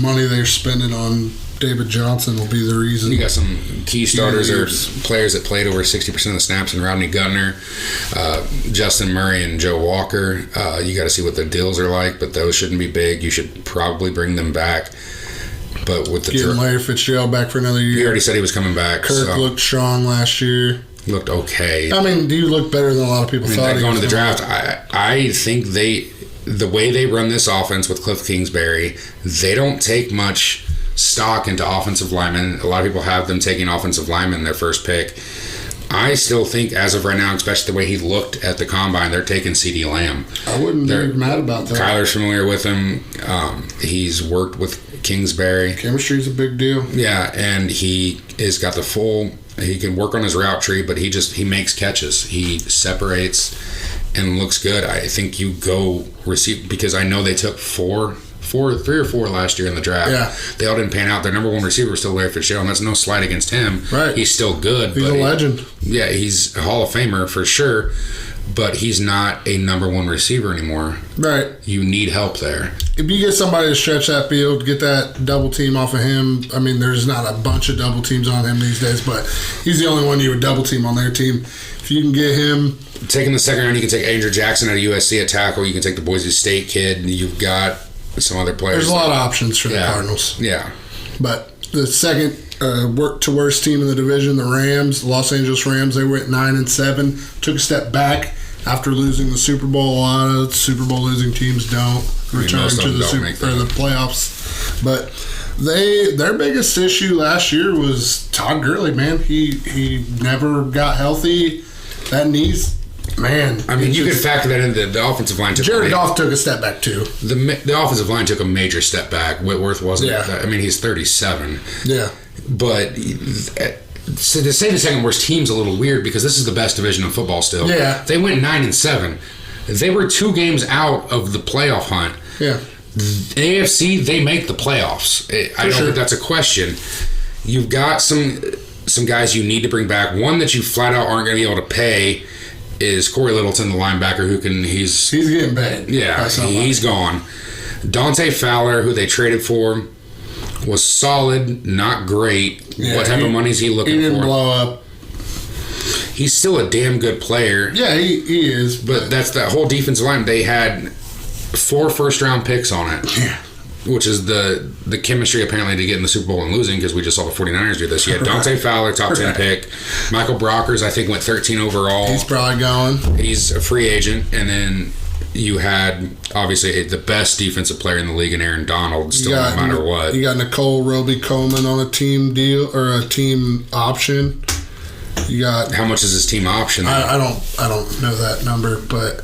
money they're spending on David Johnson will be the reason. You got some key starters or players that played over 60% of the snaps in Rodney Gutner, Justin Murray, and Joe Walker. You got to see what the deals are like, but those shouldn't be big. You should probably bring them back. But with the getting Larry Fitzgerald back for another year. He already said he was coming back. Kirk looked strong last year. Looked okay. I mean, do you look better than a lot of people thought? Going to the draft, I think the way they run this offense with Cliff Kingsbury, they don't take much stock into offensive linemen. A lot of people have them taking offensive linemen in their first pick. I still think, as of right now, especially the way he looked at the combine, they're taking CeeDee Lamb. I wouldn't be mad about that. Kyler's familiar with him. He's worked with Kingsbury. Chemistry's a big deal. Yeah, and he has got the full. He can work on his route tree, but he makes catches. He separates and looks good. I think you go receive, because I know they took 3 or 4 last year in the draft. Yeah. They all didn't pan out. Their number one receiver was still Larry Fitzgerald, and that's no slight against him. Right. He's still good. He's a legend. Yeah, he's a Hall of Famer for sure, but he's not a number one receiver anymore. Right. You need help there. If you get somebody to stretch that field, get that double team off of him, I mean, there's not a bunch of double teams on him these days, but he's the only one you would double team on their team. If you can get him... Taking the second round, you can take Andrew Jackson out of USC at tackle. You can take the Boise State kid. You've got some other players. There's a lot of options for the Cardinals. Yeah. But the second worst team in the division, the Rams, Los Angeles Rams, they went 9-7, took a step back after losing the Super Bowl. A lot of Super Bowl losing teams don't return to the playoffs. But their biggest issue last year was Todd Gurley, man. He never got healthy. That knee's... Man, I mean, you could factor that into the offensive line. Jared Goff took a step back too. The offensive line took a major step back. Whitworth wasn't. Yeah. I mean, he's 37. Yeah. But so to say the second worst team's a little weird because this is the best division of football still. Yeah. They went 9-7. They were 2 games out of the playoff hunt. Yeah. AFC, they make the playoffs. I don't think that's a question. You've got some guys you need to bring back. One that you flat out aren't going to be able to pay is Corey Littleton, the linebacker, he's getting paid. Yeah, he's gone. Dante Fowler, who they traded for, Was solid, not great. Yeah, what type of money is he looking for? He didn't blow up. He's still a damn good player. Yeah, he is. But that's that whole defensive line. They had 4 first-round picks on it. Yeah. Which is the chemistry apparently to get in the Super Bowl and losing, because we just saw the 49ers do this. You had Dante Fowler, top 10 pick. Michael Brockers, I think, went 13 overall. He's probably going. He's a free agent. And then you had, obviously, the best defensive player in the league in Aaron Donald, still no matter what. You got Nicole Roby-Coleman on a team deal or a team option. You got how much is his team option? I don't know that number, but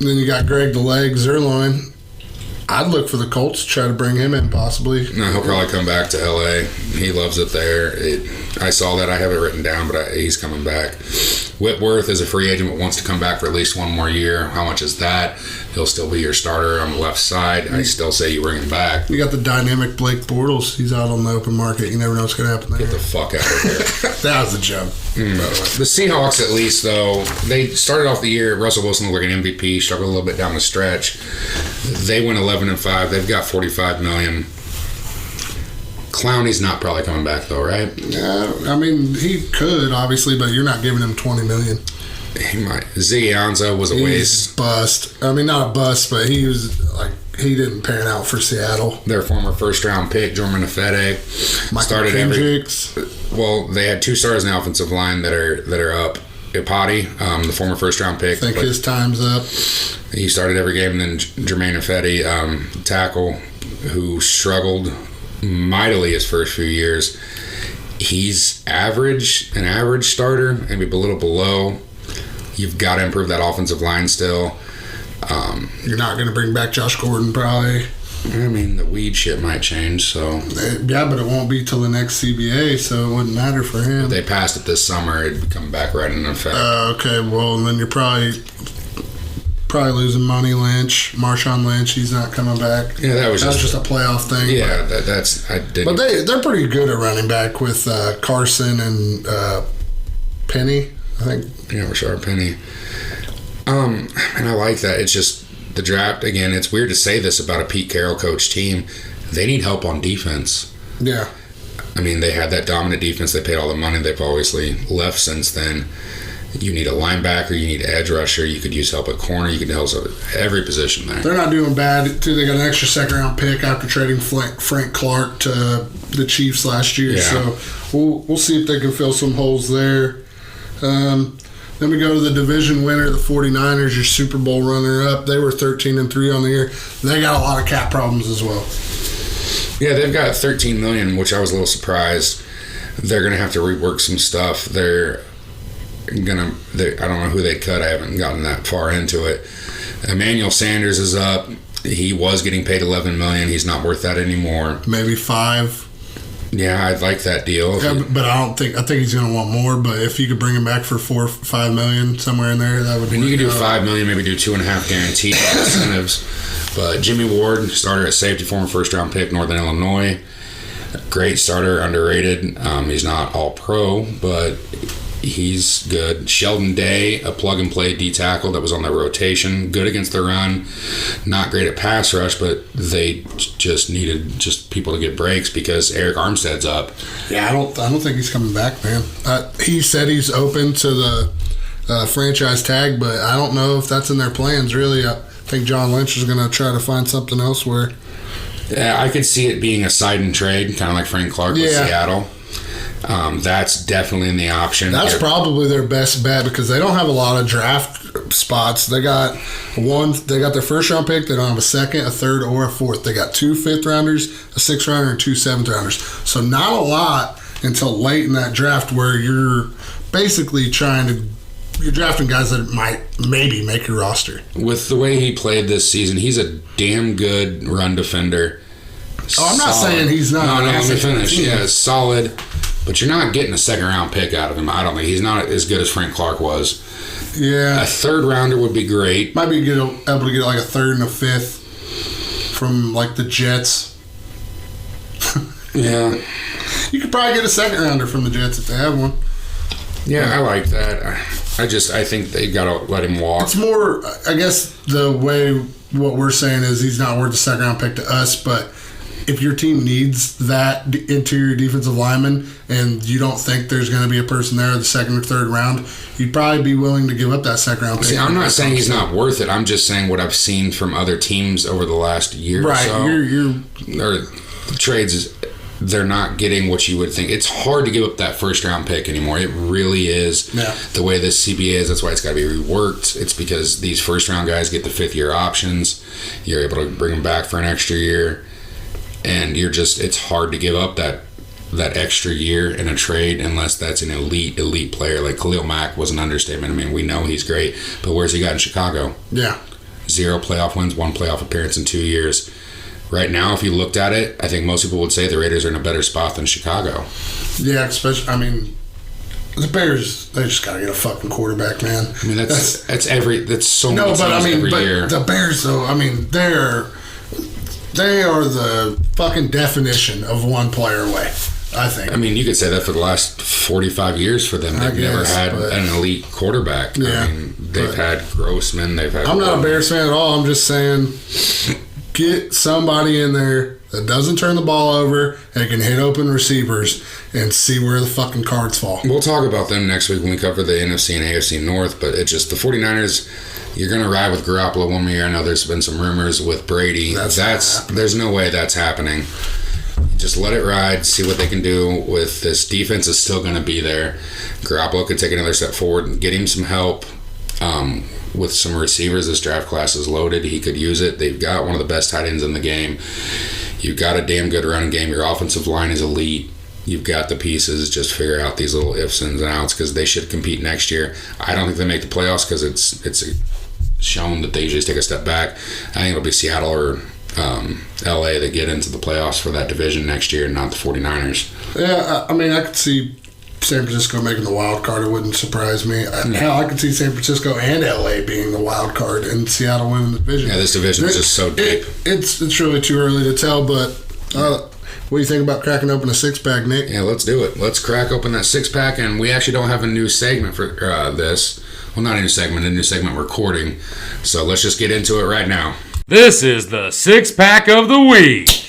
then you got Greg the Leg Zerline. I'd look for the Colts to try to bring him in, possibly. No, he'll probably come back to LA. He loves it there. I saw that. I have it written down, but he's coming back. Whitworth is a free agent but wants to come back for at least one more year. How much is that? He'll still be your starter on the left side. I still say you bring him back. You got the dynamic Blake Bortles. He's out on the open market. You never know what's going to happen there. Get the fuck out of here. That was a joke. The Seahawks, at least, though, they started off the year, Russell Wilson looked like an MVP, struggled a little bit down the stretch. They went 11-5. They've got $45 million. Clowney's not probably coming back, though, right? Yeah, I mean, he could, obviously, but you're not giving him $20 million. He might. Ziggy Ansah was a waste. Bust. I mean, not a bust, but he didn't pan out for Seattle. Their former first-round pick, Jordan Ifede, Michael Kendricks. Well, they had 2 stars in the offensive line that are up. Ipati, the former first-round pick. I think his time's up. He started every game. And then Jermaine Ifedi, tackle, who struggled mightily his first few years. He's an average starter, maybe a little below. You've got to improve that offensive line still. You're not going to bring back Josh Gordon, probably. I mean, the weed shit might change, so... Yeah, but it won't be till the next CBA, so it wouldn't matter for him. If they passed it this summer, it'd come back right in effect. Okay, well, then you're probably losing Monty Lynch. Marshawn Lynch, he's not coming back. Yeah, that was just a playoff thing. Yeah, that's... I didn't... But they're pretty good at running back with Carson and Penny, I think. Yeah, Rashard Penny. And I like that. It's just the draft, again, it's weird to say this about a Pete Carroll coach team. They need help on defense. Yeah. I mean, they had that dominant defense. They paid all the money. They've obviously left since then. You need a linebacker. You need an edge rusher. You could use help at corner. You could help at every position there. They're not doing bad, too. They got an extra second-round pick after trading Frank Clark to the Chiefs last year. Yeah. So we'll see if they can fill some holes there. Then we go to the division winner, the 49ers, your Super Bowl runner-up. They were 13-3 on the year. They got a lot of cap problems as well. Yeah, they've got $13 million, which I was a little surprised. They're going to have to rework some stuff. I don't know who they cut. I haven't gotten that far into it. Emmanuel Sanders is up. He was getting paid $11 million. He's not worth that anymore. Maybe $5. Yeah, I'd like that deal. Yeah, but I think he's going to want more. But if you could bring him back for $4 or $5 million somewhere in there, that would. And you could do $5 million, maybe do 2.5 guaranteed incentives. But Jimmy Ward, starter at safety, former first-round pick, Northern Illinois, great starter, underrated. He's not all pro, but he's good. Sheldon Day, a plug-and-play D tackle that was on their rotation, good against the run, not great at pass rush, but they just needed people to get breaks because Eric Armstead's up. Yeah, I don't think he's coming back, man. He said he's open to the franchise tag, but I don't know if that's in their plans, really. I think John Lynch is going to try to find something elsewhere. Yeah, I could see it being a side and trade, kind of like Frank Clark with Seattle. That's definitely in the option. That's probably their best bet because they don't have a lot of draft spots. They got their first round pick. They don't have a second, a third, or a fourth. They got 2 5th-rounders, a 6th-rounder, and 2 7th-rounders. So not a lot until late in that draft where you're basically you're drafting guys that might maybe make your roster. With the way he played this season, he's a damn good run defender. Oh, I'm not saying he's not. No, let me finish. Yeah, solid. But you're not getting a second-round pick out of him. I don't think he's not as good as Frank Clark was. Yeah. A 3rd-rounder would be great. Might be able to get like a 3rd and a 5th from like the Jets. Yeah. You could probably get a 2nd-rounder from the Jets if they have one. Yeah, I like that. I think they got to let him walk. It's more, I guess, the way what we're saying is he's not worth a 2nd-round pick to us, but if your team needs that interior defensive lineman and you don't think there's going to be a person there in the second or third round, you'd probably be willing to give up that second round pick. See, I'm not saying he's not worth it. I'm just saying what I've seen from other teams over the last year or so. Or trades, they're not getting what you would think. It's hard to give up that first round pick anymore. It really is. Yeah. The way this CBA is, that's why it's got to be reworked. It's because these first round guys get the 5th year options. You're able to bring them back for an extra year. And it's hard to give up that extra year in a trade unless that's an elite player. Like Khalil Mack was an understatement. I mean, we know he's great, but where's he got in Chicago? Yeah. 0 playoff wins, 1 playoff appearance in 2 years. Right now, if you looked at it, I think most people would say the Raiders are in a better spot than Chicago. Yeah, especially, I mean, the Bears, they just got to get a fucking quarterback, man. I mean, that's so no, much but I mean, but year. The Bears, though, I mean, they are the fucking definition of one player away, I think. I mean, you could say that for the last 45 years for them. They've never had an elite quarterback. Yeah, I mean, they've had Grossman. They've had. I'm not a Bears fan at all. I'm just saying, get somebody in there that doesn't turn the ball over and can hit open receivers and see where the fucking cards fall. We'll talk about them next week when we cover the NFC and AFC North, but it's just the 49ers. You're going to ride with Garoppolo one year. I know there's been some rumors with Brady. There's no way that's happening. Just let it ride, see what they can do with this defense is still going to be there. Garoppolo could take another step forward and get him some help with some receivers. This draft class is loaded. He could use it. They've got one of the best tight ends in the game. You've got a damn good running game. Your offensive line is elite. You've got the pieces. Just figure out these little ifs and outs because they should compete next year. I don't think they make the playoffs because it's shown that they usually take a step back. I think it'll be Seattle or LA that get into the playoffs for that division next year, not the 49ers. Yeah, I mean, I could see San Francisco making the wild card. It wouldn't surprise me. Hell, I could see San Francisco and LA being the wild card and Seattle winning the division. Yeah, this division is just so deep. It's really too early to tell, but what do you think about cracking open a 6-pack, Nick? Yeah, let's do it. Let's crack open that 6-pack, and we actually don't have a new segment for this. Well, not a new segment recording. So let's just get into it right now. This is the 6-pack of the week.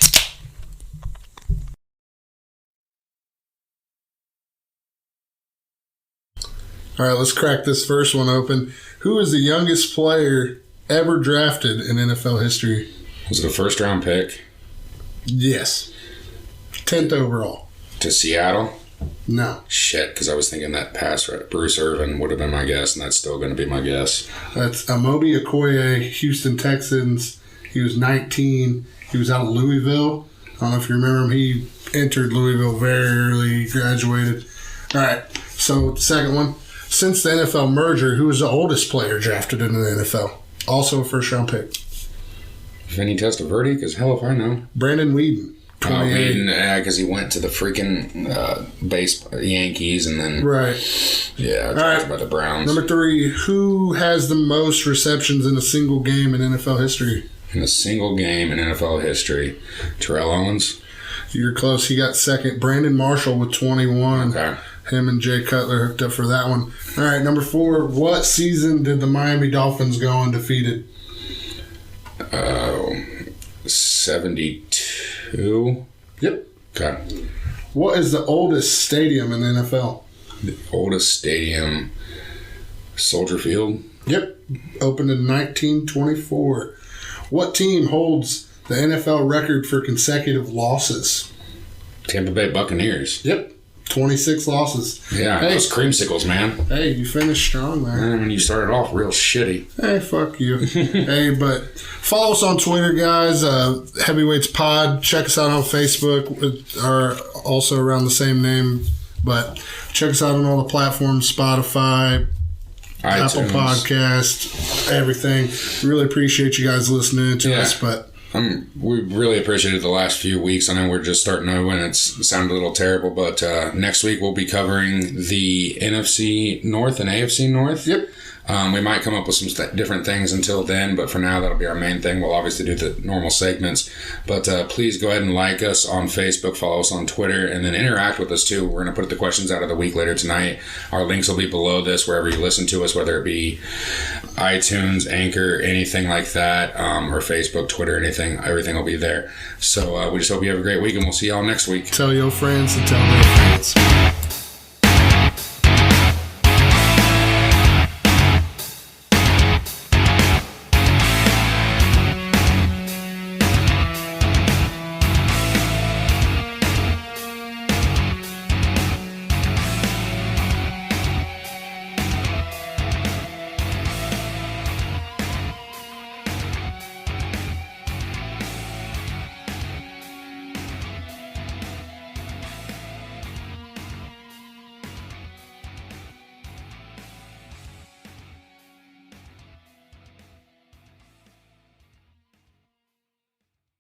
All right, let's crack this first one open. Who is the youngest player ever drafted in NFL history? Was it a first-round pick? Yes. 10th overall. To Seattle? No. Shit, because I was thinking that pass right. Bruce Irvin would have been my guess, and that's still going to be my guess. That's Amobi Okoye, Houston Texans. He was 19. He was out of Louisville. I don't know if you remember him. He entered Louisville very early. He graduated. All right, so second one. Since the NFL merger, who was the oldest player drafted into the NFL? Also a first-round pick. Vinny Testaverde? Because hell if I know. Brandon Weeden. Because he went to the freaking base Yankees and then... Right. Yeah, drafted by the Browns. Number 3, who has the most receptions in a single game in NFL history? In a single game in NFL history. Terrell Owens? You're close. He got second. Brandon Marshall with 21. Okay. Him and Jay Cutler hooked up for that one. All right, number 4. What season did the Miami Dolphins go undefeated? 72. Yep. Okay. What is the oldest stadium in the NFL? The oldest stadium, Soldier Field? Yep. Opened in 1924. What team holds the NFL record for consecutive losses? Tampa Bay Buccaneers. Yep. 26 losses. Yeah, hey, those creamsicles, man. Hey, you finished strong there. And you started off real shitty. Hey, fuck you. Hey, but follow us on Twitter, guys. Heavyweights Pod. Check us out on Facebook. We are also around the same name. But check us out on all the platforms, Spotify, iTunes. Apple Podcast, everything. Really appreciate you guys listening to us. But we really appreciated the last few weeks. I know we're just starting over and it sounded a little terrible, but next week we'll be covering the NFC North and AFC North. Yep. We might come up with some different things until then, but for now, that'll be our main thing. We'll obviously do the normal segments, but please go ahead and like us on Facebook, follow us on Twitter, and then interact with us too. We're going to put the questions out of the week later tonight. Our links will be below this, wherever you listen to us, whether it be iTunes, Anchor, anything like that, or Facebook, Twitter, anything. Everything will be there. So we just hope you have a great week, and we'll see y'all next week. Tell your friends and tell their friends.